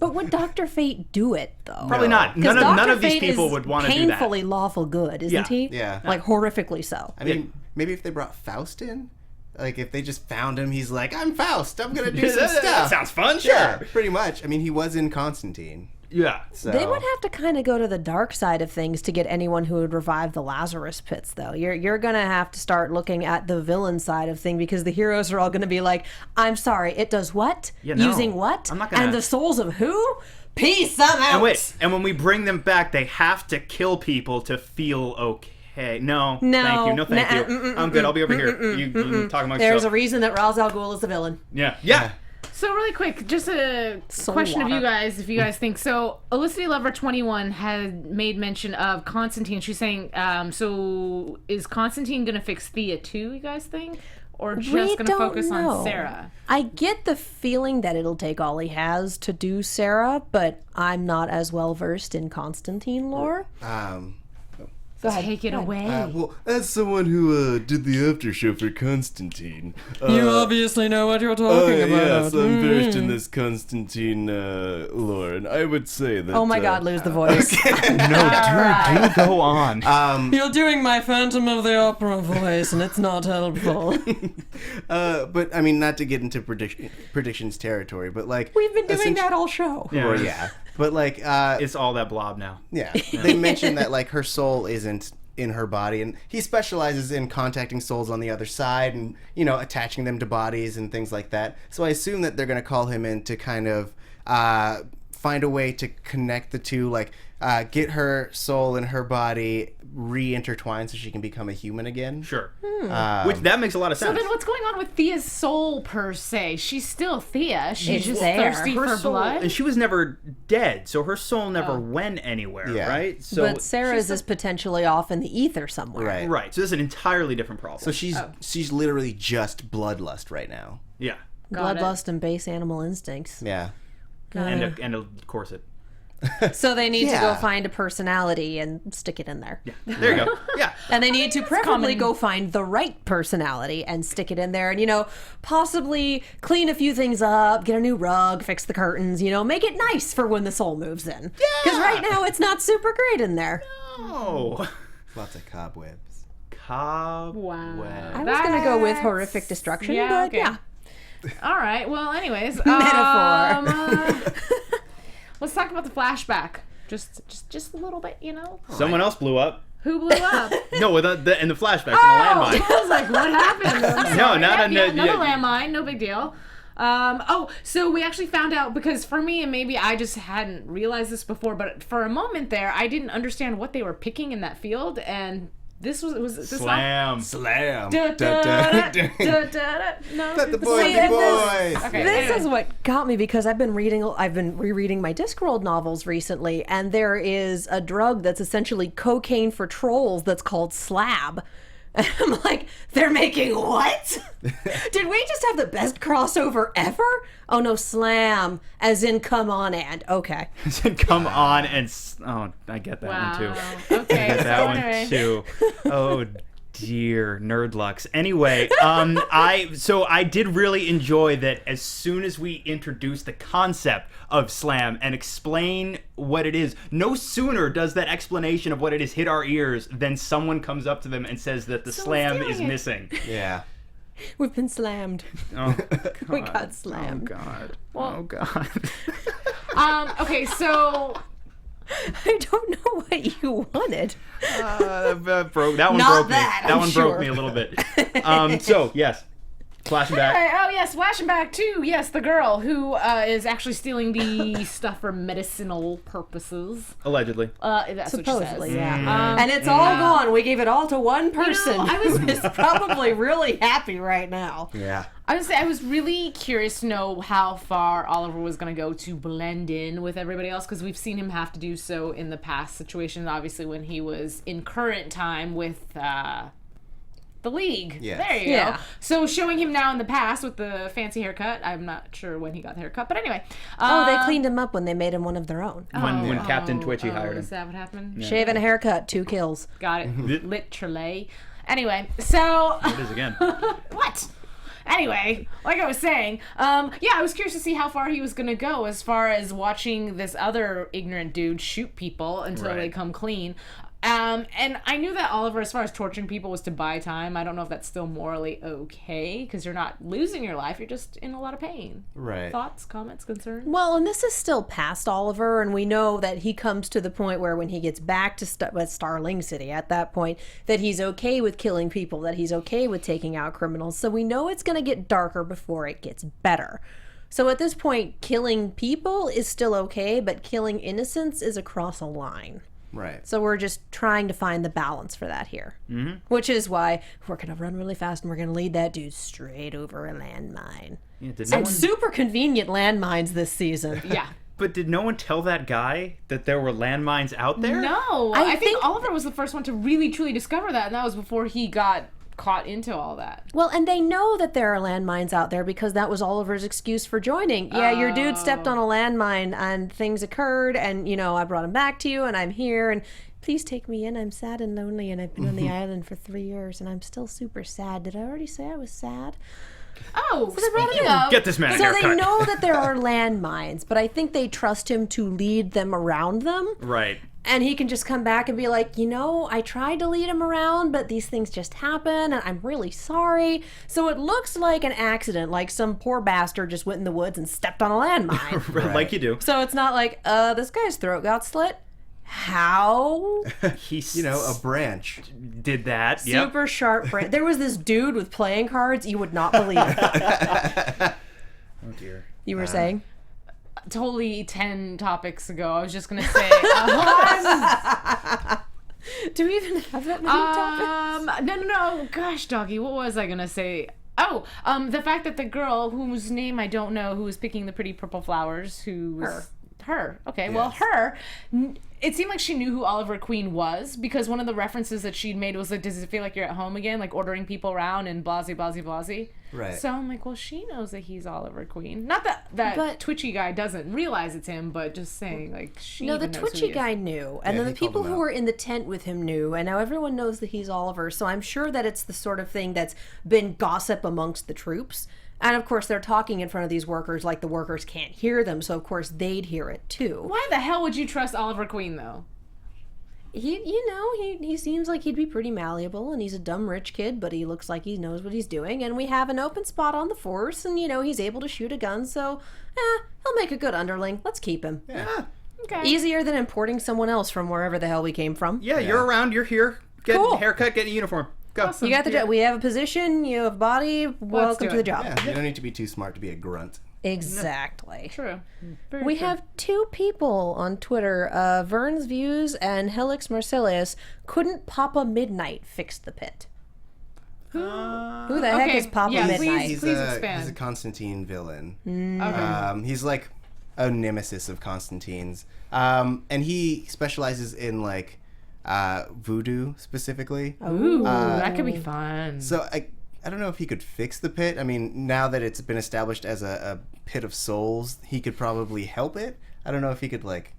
E: But would Dr. Fate do it, though?
C: Probably
D: No.
C: not.
E: Because
C: None
E: Dr.
C: of these
E: Fate
C: people
E: is
C: would want to do that.
E: painfully lawful good, isn't
C: Yeah.
E: he?
D: Yeah.
E: Like, horrifically so.
D: I mean, maybe if they brought Faust in, like if they just found him, he's like, I'm Faust. I'm gonna do some
C: That
D: stuff.
C: sounds fun. Sure.
D: Yeah, pretty much. I mean, he was in Constantine.
C: Yeah.
D: So
E: They would have to kind of go to the dark side of things to get anyone who would revive the Lazarus pits, though. You're going to have to start looking at the villain side of things because the heroes are all going to be like, I'm sorry, it does what?
C: Yeah, no.
E: Using what?
C: I'm not gonna-
E: And the souls of who? Peace, I'm out.
C: And wait, and when we bring them back, they have to kill people to feel okay. No, thank you. No, thank you. I'm good. I'll be over here. You talk amongst
E: There's a
C: yourself.
E: reason that Ra's al Ghul is the villain.
C: Yeah.
B: So really quick, just a question of you guys, if you guys think. So Elicity Lover 21 had made mention of Constantine. She's saying, so is Constantine going to fix Thea too, you guys think? Or just going to focus on Sarah?
E: I get the feeling that it'll take all he has to do Sarah, but I'm not as well versed in Constantine lore. Go ahead.
B: Take it away.
D: Well, as someone who did the after show for Constantine,
E: You obviously know what you're talking about.
D: Yes, I'm versed in this Constantine lore, and I would say that.
E: Oh my God, lose the voice.
C: No, do go on.
E: You're doing my Phantom of the Opera voice, and it's not helpful.
D: But I mean, not to get into predictions territory, but like
E: We've been doing that all show.
D: Yeah. But like,
C: It's all that blob now.
D: yeah, they mentioned that like her soul isn't in her body, and he specializes in contacting souls on the other side, and attaching them to bodies and things like that. So I assume that they're going to call him in to kind of find a way to connect the two, like get her soul and her body re-intertwined so she can become a human again.
C: Sure. Which that makes a lot of
B: So
C: sense.
B: then what's going on with Thea's soul, per se? She's still Thea. She's
E: It's
B: just
E: there.
B: thirsty
C: Her
B: for
C: soul,
B: blood.
C: and she was never dead, so her soul never went anywhere,
D: Yeah.
C: right? So
E: But Sarah's is potentially off in the ether somewhere.
D: Right.
C: right. So this is an entirely different problem.
D: So she's literally just bloodlust right now.
C: yeah,
B: Got it.
E: Bloodlust and base animal instincts.
D: Yeah.
C: and a corset.
E: So they need to go
D: Yeah.
E: find a personality and stick it in there.
C: Yeah, there you go. Yeah.
E: And they need to preferably
B: common.
E: go find the right personality and stick it in there and, possibly clean a few things up, get a new rug, fix the curtains, make it nice for when the soul moves in. Because right now it's not super great in there.
C: Oh,
D: Lots of cobwebs.
C: cobweb.
B: Wow.
E: I was going to go with horrific destruction,
B: Yeah,
E: but
B: okay.
E: yeah.
B: All right. Well, anyways.
E: Metaphor.
B: Let's talk about the flashback. Just a little bit,
C: Someone else blew up.
B: Who blew up?
C: No, in the flashbacks, in the
B: I
C: landmine.
B: was like, what happened? I'm
C: No,
B: sorry.
C: not
B: Yeah,
C: a-
B: another
C: yeah.
B: landmine. No big deal. So we actually found out, because for me, and maybe I just hadn't realized this before, but for a moment there, I didn't understand what they were picking in that field, and this was this
C: Slam.
D: Slam.
B: Not? No,
D: Let the boys be boys.
B: Okay,
E: This
B: anyway.
E: is what got me because I've been rereading my Discworld novels recently, and there is a drug that's essentially cocaine for trolls that's called slab. And I'm like, they're making what? Did we just have the best crossover ever? Oh no, slam, as in come on and okay.
C: Come on and I get that
B: Wow.
C: one too.
B: Okay.
C: I get that
B: so
C: one
B: anyway.
C: too. Oh dear, nerdlux. Anyway, I did really enjoy that as soon as we introduced the concept of slam and explain what it is, no sooner does that explanation of what it is hit our ears than someone comes up to them and says that the slam
B: stealing
C: is
B: it.
C: missing.
D: Yeah.
E: We've been slammed.
C: Oh,
E: We
C: God.
E: got slammed.
C: Oh God.
B: Well-
C: Oh God.
B: Okay, so
E: I don't know what you wanted.
C: That one
E: Not
C: broke
E: that,
C: me. That
E: I'm
C: one
E: sure.
C: broke me a little bit. So yes, flashing back.
B: Alright, oh yes, flashing back to, yes, the girl who is actually stealing the stuff for medicinal purposes.
C: Allegedly.
B: That's
E: Supposedly,
B: what she says.
E: yeah. And it's all gone. We gave it all to one person.
B: I was-
E: who is probably really happy right now.
D: Yeah.
B: I was really curious to know how far Oliver was going to go to blend in with everybody else, because we've seen him have to do so in the past situations, obviously when he was in current time with the League.
D: Yes.
B: There you
E: Yeah.
B: go. So showing him now in the past with the fancy haircut. I'm not sure when he got the haircut, but anyway.
E: Oh, they cleaned him up when they made him one of their own.
C: When Captain Twitchy hired him.
B: Is that what happened?
E: Shave and a haircut, 2 kills.
B: Got it. Literally. Anyway, so...
C: It is again.
B: What? Anyway, like I was saying, I was curious to see how far he was going to go as far as watching this other ignorant dude shoot people until
C: Right.
B: they come clean. And I knew that Oliver, as far as torturing people, was to buy time. I don't know if that's still morally okay, because you're not losing your life, you're just in a lot of pain.
D: Right.
B: Thoughts, comments, concerns?
E: Well, and this is still past Oliver, and we know that he comes to the point where when he gets back to Starling City, at that point, that he's okay with killing people, that he's okay with taking out criminals. So we know it's going to get darker before it gets better. So at this point, killing people is still okay, but killing innocents is across a line.
D: Right.
E: So we're just trying to find the balance for that here. Mm-hmm. Which is why we're going to run really fast and we're going to lead that dude straight over a landmine.
C: Yeah,
E: Super convenient landmines this season.
B: Yeah.
C: But did no one tell that guy that there were landmines out there?
B: No. I think Oliver was the first one to really, truly discover that, and that was before he got caught into all that.
E: Well, and they know that there are landmines out there because that was Oliver's excuse for joining. Yeah, your dude stepped on a landmine and things occurred, and, I brought him back to you, and I'm here, and please take me in. I'm sad and lonely, and I've been on the island for 3 years, and I'm still super sad. Did I already say I was sad?
B: Oh, speaking of...
C: Get this man a haircut.
E: So they know that there are landmines, but I think they trust him to lead them around them.
C: Right.
E: And he can just come back and be like, I tried to lead him around, but these things just happen, and I'm really sorry. So it looks like an accident, like some poor bastard just went in the woods and stepped on a landmine.
C: Right. Like you do.
E: So it's not like, this guy's throat got slit. How?
C: He
D: a branch.
C: did that. Yep.
E: Super sharp branch. There was this dude with playing cards you would not believe.
C: Oh, dear.
E: You were saying?
B: Totally 10 topics ago, I was just gonna say.
E: Do we even have that many topics?
B: No. Gosh, doggy, what was I gonna say? Oh, the fact that the girl whose name I don't know, who was picking the pretty purple flowers, who was her. Okay,
D: yes.
B: well, her. It seemed like she knew who Oliver Queen was, because one of the references that she'd made was like, "Does it feel like you're at home again?" Like ordering people around and blasey, blasey, blasey.
D: Right.
B: So I'm like, well, she knows that he's Oliver Queen. Not that
E: But-
B: twitchy guy doesn't realize it's him, but just saying, like, she
E: No, the
B: even knows who
E: twitchy
B: he is.
E: guy knew, and
D: Yeah,
E: then the
D: he called
E: people
D: him
E: who
D: out.
E: were in the tent with him knew, and now everyone knows that he's Oliver, so I'm sure that it's the sort of thing that's been gossip amongst the troops. And of course, they're talking in front of these workers like the workers can't hear them, so of course they'd hear it too.
B: Why the hell would you trust Oliver Queen, though?
E: He seems like he'd be pretty malleable, and he's a dumb rich kid, but he looks like he knows what he's doing, and we have an open spot on the force, and he's able to shoot a gun, so he'll make a good underling. Let's keep him.
C: Yeah.
B: Okay.
E: Easier than importing someone else from wherever the hell we came from.
C: Yeah, you're around, you're here. Get
E: Cool.
C: a haircut, get a uniform. Go.
B: Awesome.
E: You got the job. We have a position. You have a body. Welcome
B: do
E: to the
B: it.
E: job.
D: Yeah, you don't need to be too smart to be a grunt.
E: Exactly.
B: True. Very
E: We
B: true.
E: have two people on Twitter, Vern's Views and Helix Marcellus. Couldn't Papa Midnight fix the pit? Who the heck
B: okay,
E: is Papa
B: yeah,
E: Midnight?
B: Please expand.
D: He's a Constantine villain.
B: Okay.
D: He's like a nemesis of Constantine's. And he specializes in like voodoo specifically.
B: Ooh, that could be fun.
D: So I don't know if he could fix the pit. I mean, now that it's been established as a pit of souls, he could probably help it. I don't know if he could like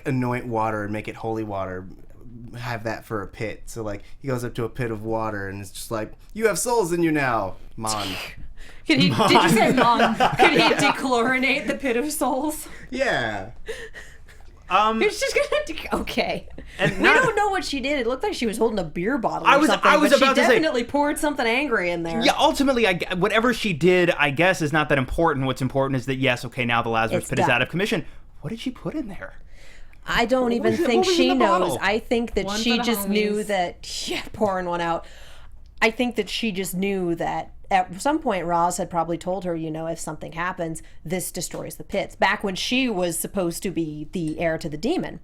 D: anoint water and make it holy water, have that for a pit. So like he goes up to a pit of water and it's just like, you have souls in you now, Mon.
E: Did you say Mon? Could he dechlorinate the pit of souls?
D: Yeah.
E: He's just gonna. Okay.
C: And
E: We don't know what she did. It looked like she was holding a beer bottle or
C: I was
E: something.
C: about
E: but
C: to
E: she
C: say-
E: definitely poured something angry in there.
C: Yeah, ultimately, whatever she did, I guess, is not that important. What's important is that, yes, okay, now the Lazarus
E: It's
C: pit is
E: done.
C: out of commission. What did she put in there?
E: I don't even
C: was it-
E: think
C: what was
E: she
C: in the
E: knows.
C: bottle?
E: I think that
B: One
E: she
B: for the
E: just knew
B: homies.
E: that. Yeah, pouring one out. I think that she just knew that at some point Roz had probably told her, if something happens, this destroys the pits. Back when she was supposed to be the heir to the demon.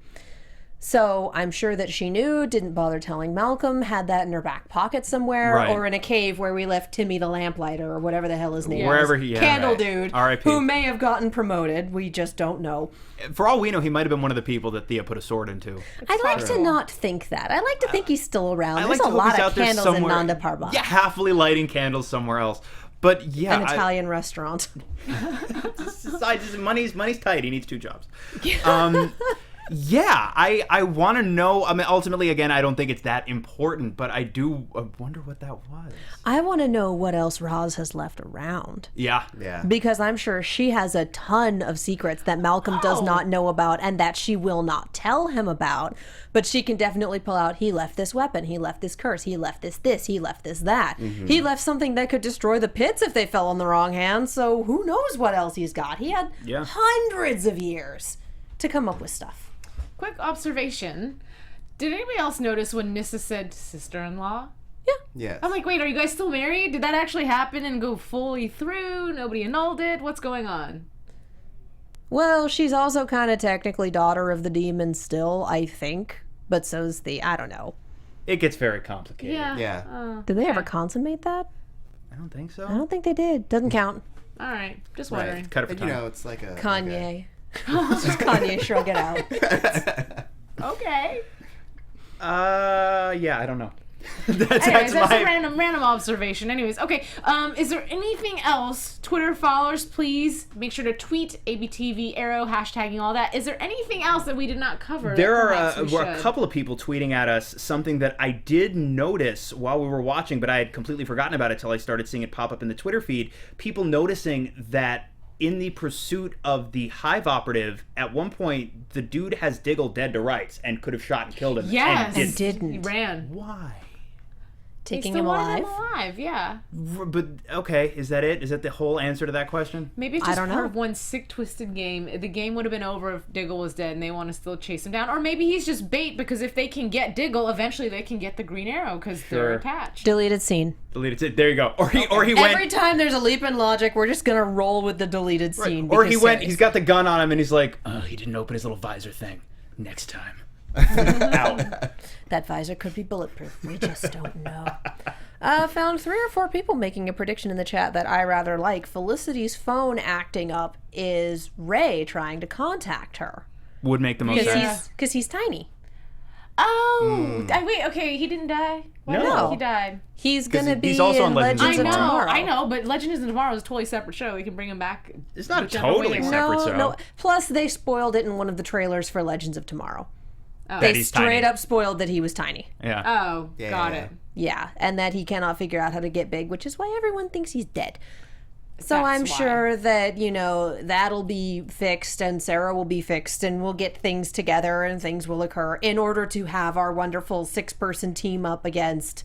E: So I'm sure that she knew, didn't bother telling Malcolm, had that in her back pocket somewhere,
C: Right.
E: or in a cave where we left Timmy the lamplighter, or whatever the hell his name
C: Wherever
E: is.
C: he- yeah,
E: Candle
C: right.
E: dude,
C: R.I.P..
E: who may have gotten promoted. We just don't know.
C: For all we know, he might have been one of the people that Thea put a sword into.
E: I like to not think that. I like to think he's still around.
C: I
E: There's
C: like to
E: a
C: hope
E: lot
C: he's
E: of
C: out there
E: candles in
C: somewhere.
E: Nanda Parbat.
C: Yeah, happily lighting candles somewhere else. But yeah,
E: An Italian restaurant.
C: money's tight. He needs 2 jobs. Yeah, I want to know. I mean, ultimately, again, I don't think it's that important, but I wonder what that was.
E: I want to know what else Roz has left around.
C: Yeah.
E: Because I'm sure she has a ton of secrets that Malcolm does not know about and that she will not tell him about. But she can definitely pull out, he left this weapon, he left this curse, he left this, he left this, that. He left something that could destroy the pits if they fell in the wrong hands, so who knows what else he's got. He had hundreds of years to come up with stuff.
B: Quick observation. Did anybody else notice when Nyssa said sister-in-law?
D: Yes.
B: I'm like, wait, are you guys still married? Did that actually happen and go fully through? Nobody annulled it? What's going on?
E: Well, she's also kind of technically daughter of the demon still, I think. But so's I don't know.
C: It gets very complicated.
D: Yeah.
E: Did they ever consummate that?
C: I don't think so.
E: I don't think they did. Doesn't count.
B: All right, just wondering.
C: Right. Cut it for
D: And,
C: time.
D: it's like a...
E: Kanye. Just Kanye, shrug it out.
B: Okay.
C: Yeah, I don't know. That's
B: Anyways, that's
C: my...
B: a random observation. Anyways, okay. Is there anything else? Twitter followers, please make sure to tweet ABTV Arrow, hashtagging all that. Is there anything else that we did not cover?
C: There
B: that perhaps we
C: were a
B: should?
C: couple of people tweeting at us something that I did notice while we were watching, but I had completely forgotten about it till I started seeing it pop up in the Twitter feed. People noticing that in the pursuit of the Hive operative, at one point, the dude has Diggle dead to rights and could have shot and killed him.
B: Yes,
E: And didn't.
B: He ran.
C: Why?
E: Taking
B: They
E: him
B: still wanted
E: alive.
B: him alive, yeah.
C: But, okay, is that it? Is that the whole answer to that question?
B: Maybe it's
E: I
B: just
E: don't
B: part
E: know.
B: of one sick, twisted game. The game would have been over if Diggle was dead and they want to still chase him down. Or maybe he's just bait because if they can get Diggle, eventually they can get the Green Arrow because they're attached.
E: Deleted scene.
C: Deleted it. There you go. Or he went...
E: Every time there's a leap in logic, we're just gonna roll with the deleted scene.
C: Or he
E: because
C: went,
E: seriously.
C: he's got the gun on him and he's like, oh, he didn't open his little visor thing. Next time. Out.
E: That visor could be bulletproof. We just don't know. Found 3 or 4 people making a prediction in the chat that I rather like. Felicity's phone acting up is Ray trying to contact her.
C: Would make the most sense.
E: Because he's tiny.
B: Oh! Wait, okay, he didn't die? Why
C: No.
B: did he died?
E: He's gonna be
C: he's also
E: in
C: on Legends of
E: Legends of Tomorrow.
B: I know, but Legends of Tomorrow is a totally separate show. We can bring him back.
C: It's not
B: whichever way
C: totally
B: they want.
C: separate.
E: No,
C: show.
E: no. Plus, they spoiled it in one of the trailers for Legends of Tomorrow.
B: Oh.
E: They
C: he's
E: straight
C: tiny.
E: up spoiled that he was tiny.
C: Yeah.
B: Oh,
D: Yeah,
B: got
D: yeah.
B: it.
E: Yeah, and that he cannot figure out how to get big, which is why everyone thinks he's dead. So
B: That's
E: I'm
B: why.
E: sure that, that'll be fixed and Sarah will be fixed and we'll get things together and things will occur in order to have our wonderful 6-person team up against...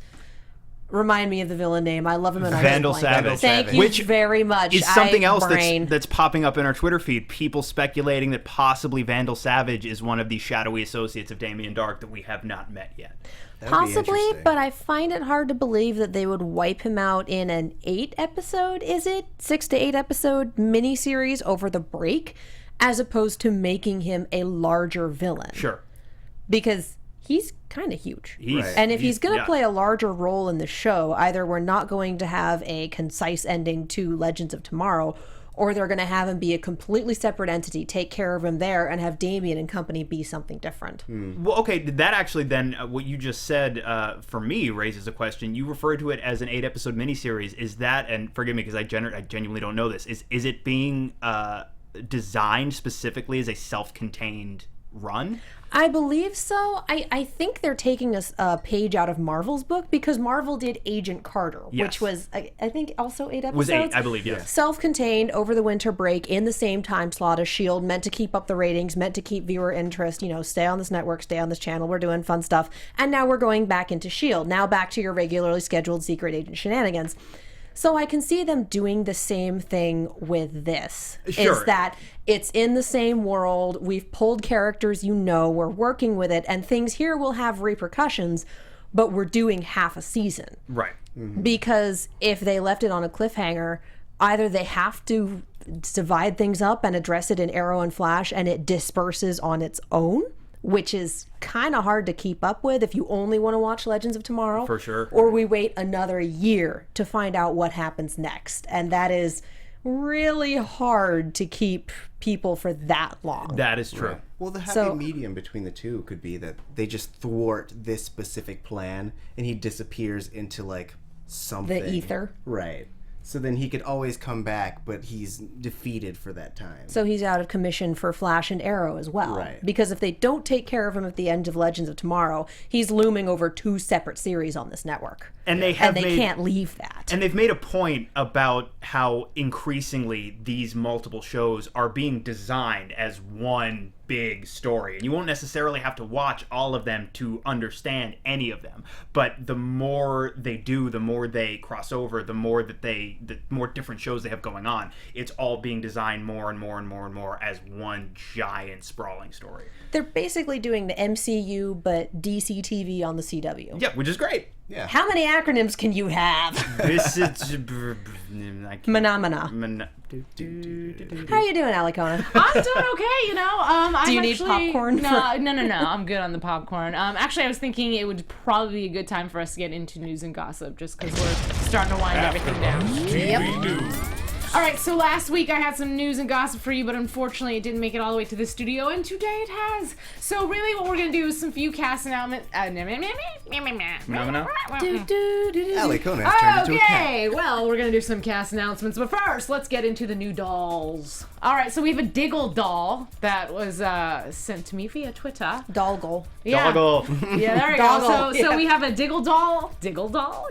E: Remind me of the villain name. I love him and
C: Vandal
E: I just blanked.
C: Savage.
E: Thank you
C: Which
E: very much.
C: Is something else
E: brain.
C: that's popping up in our Twitter feed. People speculating that possibly Vandal Savage is one of the shadowy associates of Damien Dark that we have not met yet.
D: That'd be
E: Possibly,
D: interesting.
E: but I find it hard to believe that they would wipe him out in an 8-episode, 6 to 8 episode miniseries over the break, as opposed to making him a larger villain.
C: Sure.
E: Because he's kind of huge.
C: He's-
E: And if he's going to
C: yeah.
E: play a larger role in the show, either we're not going to have a concise ending to Legends of Tomorrow, or they're going to have him be a completely separate entity, take care of him there, and have Damien and company be something different.
C: Well, okay, that actually then, what you just said, for me, raises a question. You referred to it as an 8-episode miniseries. Is that, and forgive me because I genuinely don't know this, is it being designed specifically as a self-contained run?
E: I believe so. I think they're taking a page out of Marvel's book because Marvel did Agent Carter,
C: Yes.
E: which was, I think, also 8 episodes.
C: Was 8, I believe, yes.
E: Self-contained over the winter break in the same time slot as S.H.I.E.L.D., meant to keep up the ratings, meant to keep viewer interest, stay on this network, stay on this channel, we're doing fun stuff. And now we're going back into S.H.I.E.L.D., now back to your regularly scheduled secret agent shenanigans. So I can see them doing the same thing with this.
C: Sure.
E: Is that it's in the same world, we've pulled characters we're working with it, and things here will have repercussions, but we're doing half a season.
C: Right.
E: Because if they left it on a cliffhanger, either they have to divide things up and address it in Arrow and Flash and it disperses on its own, which is kind of hard to keep up with if you only want to watch Legends of Tomorrow.
C: For sure.
E: Or we wait another year to find out what happens next. And that is really hard to keep people for that long.
C: That is true.
D: Well, the happy
E: So-
D: medium between the two could be that they just thwart this specific plan and he disappears into, like, something.
E: The ether.
D: Right. So then he could always come back, but he's defeated for that time.
E: So he's out of commission for Flash and Arrow as well.
D: Right.
E: Because if they don't take care of him at the end of Legends of Tomorrow, he's looming over 2 separate series on this network.
C: And they
E: can't leave that.
C: And they've made a point about how increasingly these multiple shows are being designed as one big story. And you won't necessarily have to watch all of them to understand any of them. But the more they do, the more they cross over, the more different shows they have going on. It's all being designed more and more and more and more as one giant sprawling story.
E: They're basically doing the MCU, but DC TV on the CW.
C: Yeah, which is great.
D: Yeah.
E: How many acronyms can you have?
C: This is...
E: Phenomena. How are you doing, Alikona?
B: I'm doing okay, you know.
E: Do you need popcorn?
B: No, I'm good on the popcorn. Actually, I was thinking it would probably be a good time for us to get into news and gossip, just because we're starting to wind everything down.
A: TV News.
B: All right, so last week I had some news and gossip for you, but unfortunately it didn't make it all the way to the studio, and today it has. So really what we're going to do is some few cast announcements.
D: Alikona has turned into a cat.
B: Okay, well, we're going to do some cast announcements, but first, let's get into the new dolls. All right, so we have a Diggle doll that was sent to me via Twitter.
E: Doggle.
B: Yeah.
C: Doggle.
B: Yeah, there we
E: Doggle,
B: go. So we have a Diggle doll,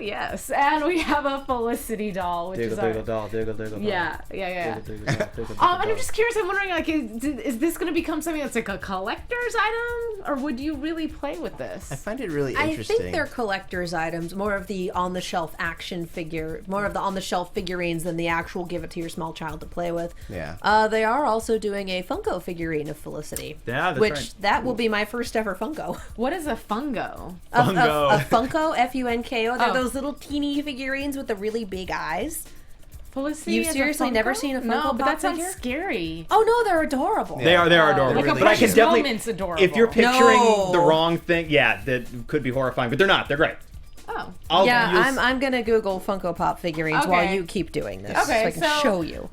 B: yes, and we have a Felicity doll, which is our...
C: Diggle.
B: Yeah. And I'm just curious. I'm wondering, like, is this going to become something that's like a collector's item, or would you really play with this?
D: I find it really interesting.
E: I think they're collector's items, more of the on-the-shelf action figure, more of the on-the-shelf figurines than the actual give it to your small child to play with.
D: Yeah.
E: They are also doing a Funko figurine of Felicity.
C: Yeah, that's
E: which
C: right.
E: that will be my first ever Funko.
B: What is a fungo?
C: Funko.
E: A Funko, Funko. They're
B: Oh.
E: those little teeny figurines with the really big eyes.
B: Felicity.
E: You've
B: as a
E: seriously
B: Funko?
E: never seen a Funko
B: No, but
E: Pop
B: that sounds
E: figure?
B: scary.
E: Oh no, they're adorable.
C: They are adorable.
B: Like a
D: really
C: but I can
B: Precious
C: definitely,
B: Moment's adorable.
C: if you're picturing
E: No.
C: the wrong thing, yeah, that could be horrifying. But they're not. They're great.
B: Oh.
E: I'm gonna Google Funko Pop figurines
B: Okay.
E: while you keep doing this,
B: Okay,
E: so I can show you.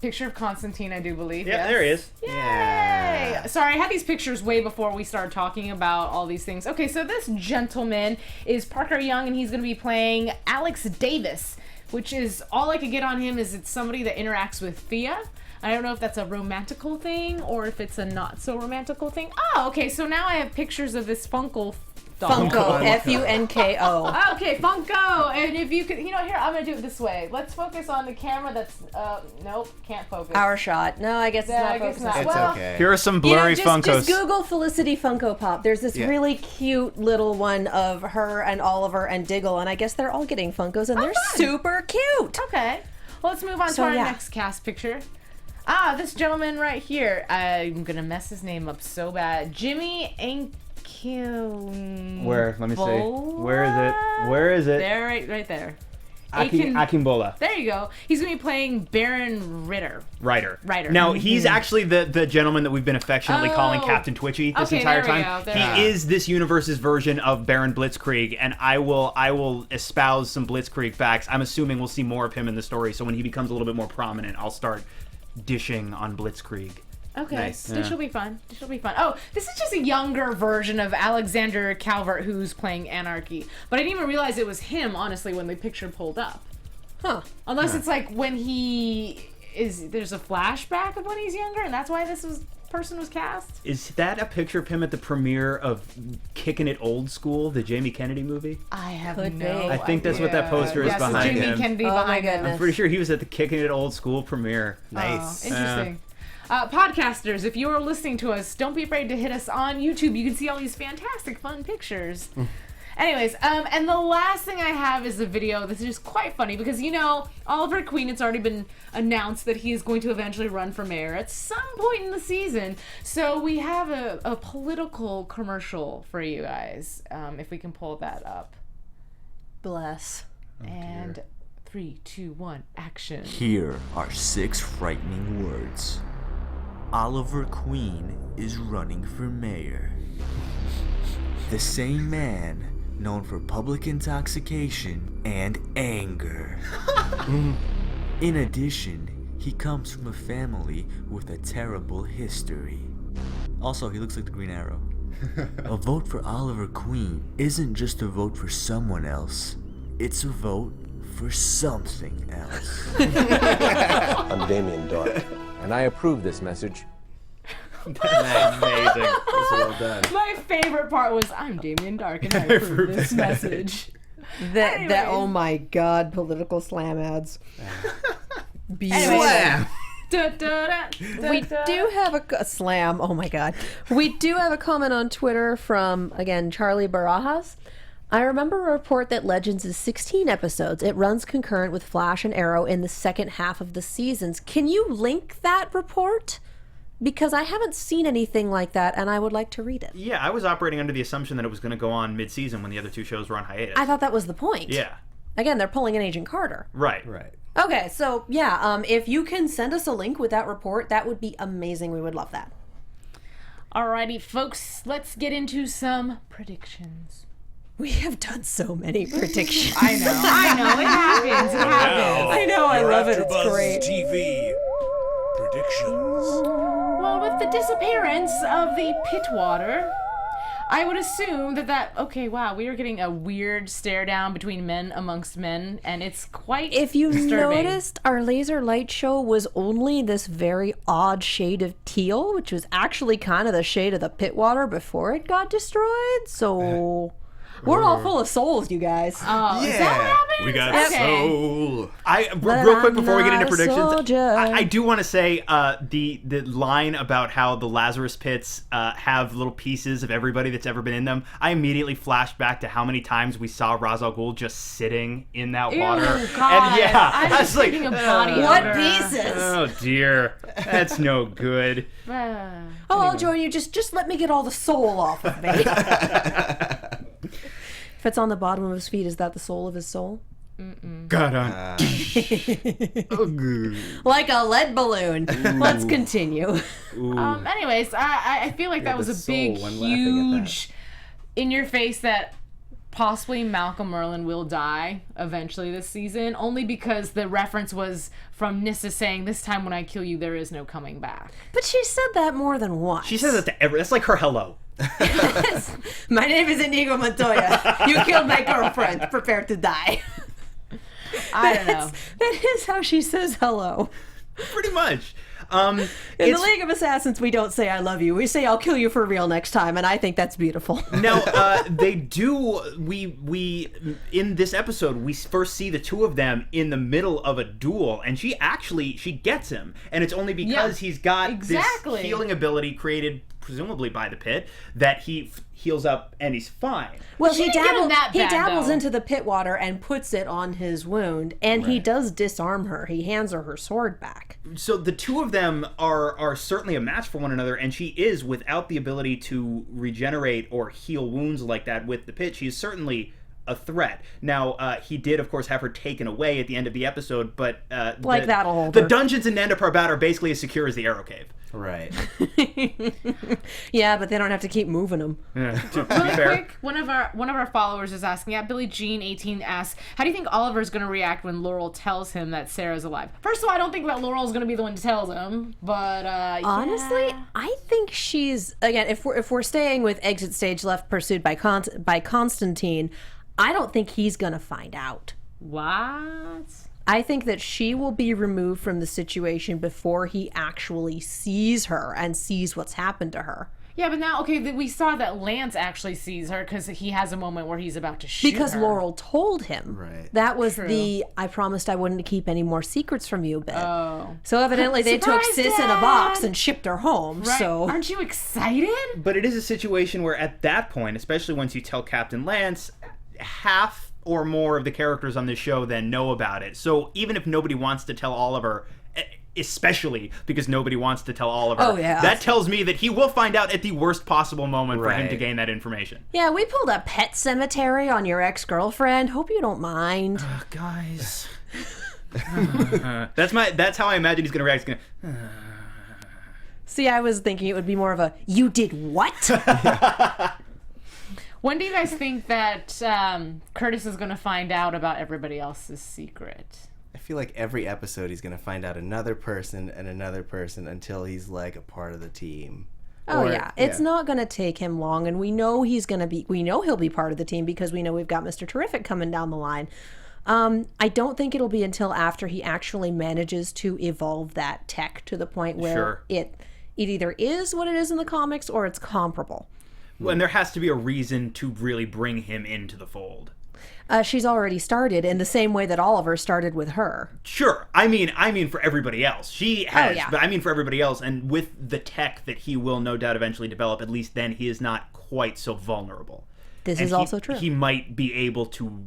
B: Picture of Constantine, I do believe.
C: Yeah,
B: yes.
C: there he is.
B: Yay!
D: Yeah.
B: Sorry, I had these pictures way before we started talking about all these things. Okay, so this gentleman is Parker Young, and he's going to be playing Alex Davis, which is, all I could get on him is it's somebody that interacts with Thea. I don't know if that's a romantical thing or if it's a not so romantical thing. Oh, okay, so now I have pictures of this Funko doll.
E: Funko, Funko.
B: Okay, Funko. And if you could, here, I'm going to do it this way. Let's focus on the camera that's, nope, can't focus.
E: Our shot. No, I guess it's
B: Yeah,
E: not
B: I guess
E: focusing.
B: not.
D: It's
B: Well,
D: okay.
C: Here are some blurry Funkos.
E: Just Google Felicity Funko Pop. There's this really cute little one of her and Oliver and Diggle, and I guess they're all getting Funkos, and they're
B: fun.
E: super cute.
B: Okay. Well, let's move on to our next cast picture. This gentleman right here. I'm going to mess his name up so bad. Jimmy
C: Where? Let me see. Where is it? Where is it?
B: There, right there.
C: Akimbola.
B: There you go. He's going to be playing Baron Ritter.
C: Ryder.
B: Mm-hmm.
C: Now, he's actually the gentleman that we've been affectionately calling Captain Twitchy this entire
B: there we
C: time.
B: go,
C: He is this universe's version of Baron Blitzkrieg, and I will espouse some Blitzkrieg facts. I'm assuming we'll see more of him in the story, so when he becomes a little bit more prominent, I'll start dishing on Blitzkrieg.
B: Okay,
D: Nice.
B: this will be fun. Oh, this is just a younger version of Alexander Calvert, who's playing Anarchy. But I didn't even realize it was him, honestly, when the picture pulled up.
E: Huh.
B: Unless it's like when there's a flashback of when he's younger, and that's why this person was cast.
C: Is that a picture of him at the premiere of Kickin' It Old School, the Jamie Kennedy movie?
B: I have
E: Could
B: no
E: be.
C: I think that's what that poster is behind
B: Jimmy
C: him.
B: Kennedy
E: Oh my
B: behind him.
E: goodness.
C: I'm pretty sure he was at the Kickin' It Old School premiere.
D: Nice.
B: Interesting. Podcasters, if you're listening to us, don't be afraid to hit us on YouTube. You can see all these fantastic, fun pictures. Anyways, and the last thing I have is a video. This is just quite funny because, Oliver Queen, it's already been announced that he is going to eventually run for mayor at some point in the season. So we have a political commercial for you guys, if we can pull that up.
E: Bless.
B: And 3, 2, 1, action.
F: Here are 6 frightening words. Oliver Queen is running for mayor. The same man known for public intoxication and anger. In addition, he comes from a family with a terrible history. Also, he looks like the Green Arrow. A vote for Oliver Queen isn't just a vote for someone else. It's a vote for something else.
G: I'm Damien Dark, and I approve this message.
C: That's amazing.
D: That's well done.
B: My favorite part was, I'm Damien Dark and I approve this message.
E: That oh my god, political slam ads.
B: Anyways.
E: We do have a slam. Oh my god. We do have a comment on Twitter from, again, Charlie Barajas. I remember a report that Legends is 16 episodes. It runs concurrent with Flash and Arrow in the second half of the seasons. Can you link that report? Because I haven't seen anything like that, and I would like to read it.
C: Yeah, I was operating under the assumption that it was going to go on mid-season when the other two shows were on hiatus.
E: I thought that was the point.
C: Yeah.
E: Again, they're pulling in Agent Carter.
C: Right.
E: Okay, so yeah, if you can send us a link with that report, that would be amazing. We would love that.
B: Alrighty, folks, let's get into some predictions.
E: We have done so many predictions.
B: I know, it happens.
E: I know, I love it. It's
A: AFTERBUZZ
E: great.
A: TV predictions.
B: Well, with the disappearance of the Pitwater, I would assume okay, wow, we are getting a weird stare down between men amongst men, and it's quite
E: If you
B: disturbing.
E: noticed, our laser light show was only this very odd shade of teal, which was actually kind of the shade of the Pitwater before it got destroyed, so... We're all full of souls, you guys.
B: Oh, is that what happened?
A: We got
B: Okay.
A: soul.
C: Real quick before we get
E: I'm
C: into
E: not a
C: predictions,
E: soldier.
C: I do want to say the line about how the Lazarus pits have little pieces of everybody that's ever been in them. I immediately flashed back to how many times we saw Ra's al Ghul just sitting in that
B: Ew,
C: water.
B: God.
C: And yeah,
B: I'm
C: I
B: just
C: was like,
B: thinking of body
E: What
B: odor.
E: pieces?
C: oh dear, that's no good.
B: Ah.
E: Oh, I'll join you. Just let me get all the soul off of me. If it's on the bottom of his feet, is that the soul of his soul?
C: God,
E: Like a lead balloon. Let's continue.
B: Anyways, I feel like that was
D: the
B: a big,
D: soul when laughing at that.
B: huge, in your face that possibly Malcolm Merlin will die eventually this season, only because the reference was from Nissa saying, "This time when I kill you, there is no coming back."
E: But she said that more than once.
C: she says that to every. That's like her hello.
E: My name is Inigo Montoya. You killed my girlfriend. Prepare to die.
B: I don't know.
E: That is how she says hello.
C: Pretty much.
E: In the League of Assassins, we don't say I love you. We say I'll kill you for real next time, and I think that's beautiful.
C: Now, they do. We in this episode, we first see the two of them in the middle of a duel, and she gets him, and it's only because he's got
B: exactly.
C: this healing ability created presumably by the pit that he heals up and he's fine.
E: Well,
B: She
E: he
B: didn't get him that bad,
E: dabbles
B: though.
E: into the pit water and puts it on his wound, and he does disarm her. He hands her sword back.
C: So the two of them are certainly a match for one another, and she is, without the ability to regenerate or heal wounds like that with the pit, she is certainly a threat. Now, he did, of course, have her taken away at the end of the episode, but
E: that'll hold
C: the
E: her.
C: dungeons in Nanda Parbat are basically as secure as the Arrow Cave.
D: Right.
E: Yeah, but they don't have to keep moving them.
C: To be
B: Really
C: fair.
B: quick, one of our followers is asking, Billie Jean 18 asks, how do you think Oliver's going to react when Laurel tells him that Sarah's alive? First of all, I don't think that Laurel's going to be the one to tell him, but
E: Honestly,
B: yeah.
E: I think she's, again, if we're staying with exit stage left pursued by Constantine, I don't think he's gonna find out.
B: What?
E: I think that she will be removed from the situation before he actually sees her and sees what's happened to her.
B: Yeah, but now, okay, we saw that Lance actually sees her because he has a moment where he's about to shoot
E: Because
B: her.
E: Laurel told him.
D: Right.
E: That was
B: True.
E: the I promised I wouldn't keep any more secrets from you bit.
B: Oh.
E: So evidently they took
B: Surprise,
E: Sis in a
B: Dad!
E: box and shipped her home.
B: Right.
E: So
B: Aren't you excited?
C: But it is a situation where at that point, especially once you tell Captain Lance, half or more of the characters on this show then know about it. So even if nobody wants to tell Oliver, especially because nobody wants to tell Oliver,
E: Oh, yeah.
C: that tells me that he will find out at the worst possible moment for him to
D: Right.
C: gain that information.
E: yeah, we pulled a pet cemetery on your ex-girlfriend. Hope you don't mind.
C: Guys. That's how I imagine he's going to react. He's gonna,
E: See, I was thinking it would be more of a you did what?
B: When do you guys think that Curtis is going to find out about everybody else's secret?
D: I feel like every episode he's going to find out another person and another person until he's like a part of the team.
E: Oh
D: Or-
E: yeah, it's not going to take him long, and we know he'll be part of the team because we know we've got Mr. Terrific coming down the line. I don't think it'll be until after he actually manages to evolve that tech to the point where it either is what it is in the comics or it's comparable.
C: Well, and there has to be a reason to really bring him into the fold.
E: She's already started in the same way that Oliver started with her.
C: Sure. I mean for everybody else. She has,
E: yeah.
C: but I mean for everybody else. And with the tech that he will no doubt eventually develop, at least then he is not quite so vulnerable.
E: This is also true.
C: He might be able to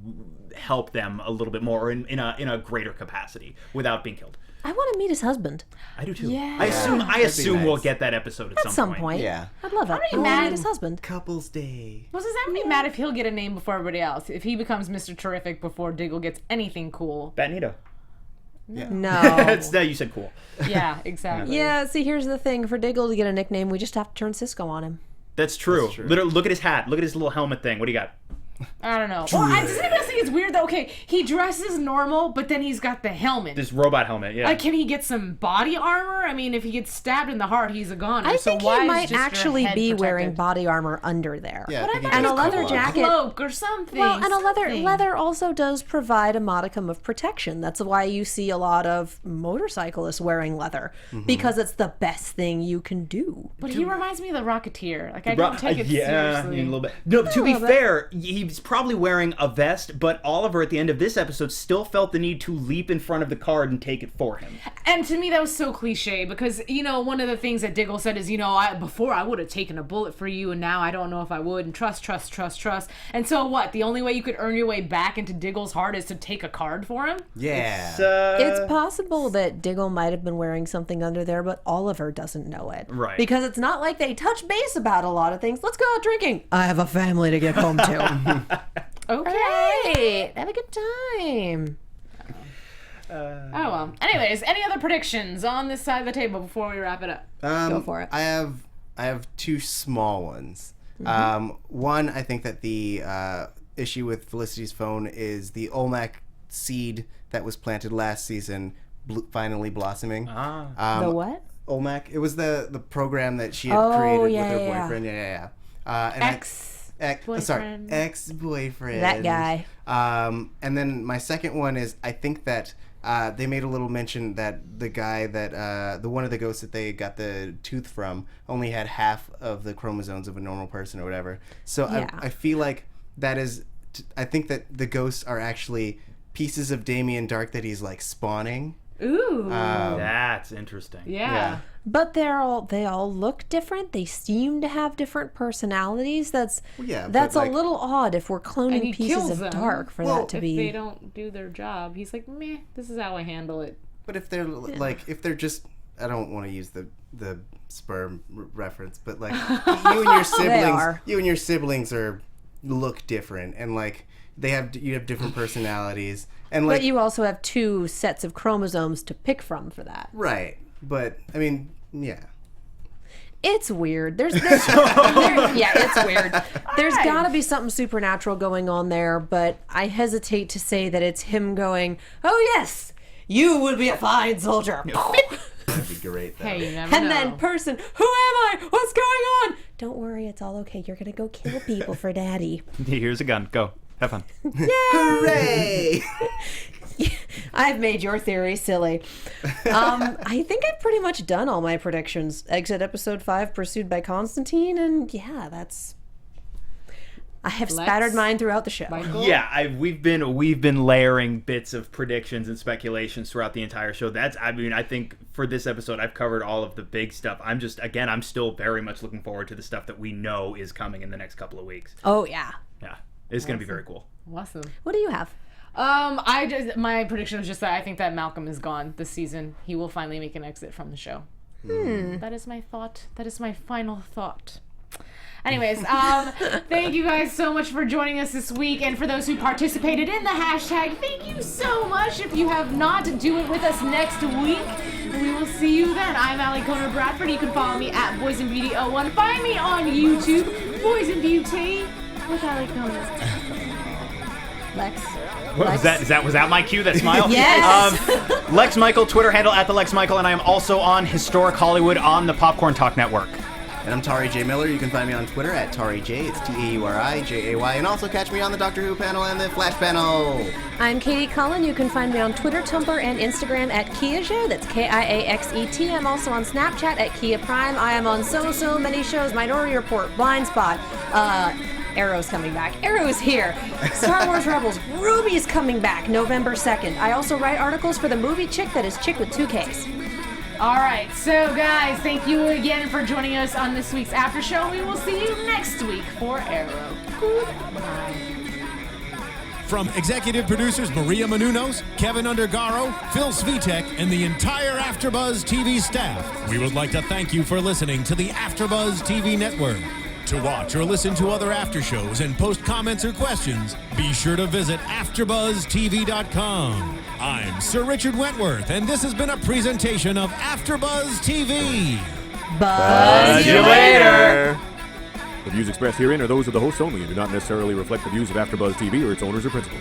C: help them a little bit more in a greater capacity without being killed.
E: I want to meet his husband.
C: I do too.
B: Yeah.
C: I assume
D: nice.
C: we'll get that episode at
E: Some point.
D: Yeah.
E: I'd love it. I
B: you
E: want to
B: mad?
E: meet his husband.
D: Couples Day.
B: Well, does that make me mad if he'll get a name before everybody else? If he becomes Mr. Terrific before Diggle gets anything cool?
C: Batnito.
D: Yeah.
E: No.
C: No, you said cool.
B: Yeah, exactly.
E: Yeah, see, here's the thing. For Diggle to get a nickname, we just have to turn Cisco on him.
C: That's true. Look at his hat. Look at his little helmet thing. What do you got?
B: I don't know. Does anybody else think it's weird though? Okay, he dresses normal, but then he's got the helmet.
C: This robot helmet, yeah.
B: Like, can he get some body armor? I mean, if he gets stabbed in the heart, he's a goner.
E: I
B: so
E: think
B: why
E: he
B: is
E: might
B: just your
E: actually
B: head
E: be
B: protected?
E: wearing body armor under there.
D: Yeah,
B: But I thought
E: And
B: it
E: a
B: was
E: leather
B: cool.
E: jacket.
B: Cloak or something.
E: Well, and a
B: something.
E: leather also does provide a modicum of protection. That's why you see a lot of motorcyclists wearing leather, because it's the best thing you can do.
B: But he reminds me of the Rocketeer. Like, I don't take it
C: yeah,
B: seriously.
C: a little bit. No, to be fair, he's probably wearing a vest, but Oliver at the end of this episode still felt the need to leap in front of the card and take it for him.
B: And to me, that was so cliche because, you know, one of the things that Diggle said is, you know, before I would have taken a bullet for you, and now I don't know if I would. And trust. And so what? The only way you could earn your way back into Diggle's heart is to take a card for him?
D: Yeah.
E: It's possible that Diggle might have been wearing something under there, but Oliver doesn't know it.
C: Right.
E: Because it's not like they touch base about a lot of things. Let's go out drinking. I have a family to get home to.
B: Okay.
E: Right. Have a good time.
B: Oh, well. Anyways, any other predictions on this side of the table before we wrap it up?
E: Go for it.
D: I have two small ones. One, I think that the issue with Felicity's phone is the Olmec seed that was planted last season finally blossoming.
E: The what?
D: Olmec. It was the program that she had created with her
E: yeah.
D: boyfriend. Yeah. And ex-boyfriend.
E: That guy.
D: And then my second one is I think that they made a little mention that the guy that the one of the ghosts that they got the tooth from only had half of the chromosomes of a normal person or whatever. So
E: Yeah.
D: I feel like that is. I think that the ghosts are actually pieces of Damien Dark that he's like spawning.
B: Ooh.
C: That's interesting.
B: yeah.
E: But they all look different. They seem to have different personalities. That's
D: but,
E: a
D: like-
E: little odd if we're
B: And
E: cloning
B: he
E: pieces
B: kills
E: of
B: them.
E: Dark for
D: Well,
E: that to
B: If
E: be.
B: they don't do their job, he's like, meh, this is how I handle it.
D: But if they're like, if they're just, I don't want to use the sperm reference, but like you and your siblings look different, and like you have different personalities, and like
E: But you also have two sets of chromosomes to pick from for that.
D: right. But I mean, yeah.
E: It's weird. It's weird. There's
B: right.
E: got to be something supernatural going on there, but I hesitate to say that it's him going, "Oh yes, you would be a fine soldier."
D: That'd be great. Though.
B: Hey, you never
E: And
B: know.
E: then person, who am I? What's going on? Don't worry, it's all okay. You're gonna go kill people for Daddy.
C: Here's a gun. Go. Have fun.
D: Hooray!
E: I've made your theory silly. I think I've pretty much done all my predictions. Exit episode 5, pursued by Constantine, and yeah, that's. I have spattered mine throughout the show.
B: Michael?
C: Yeah, we've been layering bits of predictions and speculations throughout the entire show. I think for this episode I've covered all of the big stuff. I'm still very much looking forward to the stuff that we know is coming in the next couple of weeks.
E: Oh yeah.
C: Yeah, it's going to be very cool.
B: Awesome.
E: What do you have?
B: My prediction was just that I think that Malcolm is gone this season. He will finally make an exit from the show. That is my thought. That is my final thought. Anyways, thank you guys so much for joining us this week, and for those who participated in the hashtag, thank you so much. If you have not, do it with us next week, and we will see you then. I'm Alikona Bradford. You can follow me at Boys and Beauty 01. Find me on YouTube, Boys and Beauty with Alikona. Lex.
C: What, was that my cue? That smile?
E: Yes.
C: Lex Michael, Twitter handle @the Lex Michael, and I am also on Historic Hollywood on the Popcorn Talk Network.
D: And I'm Tauri J. Miller. You can find me on Twitter at Tauri J. It's Taurijay. And also catch me on the Doctor Who panel and the Flash panel.
E: I'm Katie Cullen. You can find me on Twitter, Tumblr, and Instagram at Kiaxet. That's Kiaxet. I'm also on Snapchat at Kia Prime. I am on so many shows. Minority Report, Blind Spot, Arrow's coming back. Arrow's here. Star Wars Rebels. Ruby's coming back November 2nd. I also write articles for the movie Chick that is Chick with 2 Ks.
B: All right, so guys, thank you again for joining us on this week's After Show. We will see you next week for Arrow. Goodbye.
A: From executive producers Maria Menounos, Kevin Undergaro, Phil Svitek, and the entire AfterBuzz TV staff, we would like to thank you for listening to the AfterBuzz TV network. To watch or listen to other after shows and post comments or questions, be sure to visit AfterBuzzTV.com. I'm Sir Richard Wentworth, and this has been a presentation of AfterBuzz TV.
E: Buzz
C: you later.
H: The views expressed herein are those of the hosts only and do not necessarily reflect the views of AfterBuzz TV or its owners or principals.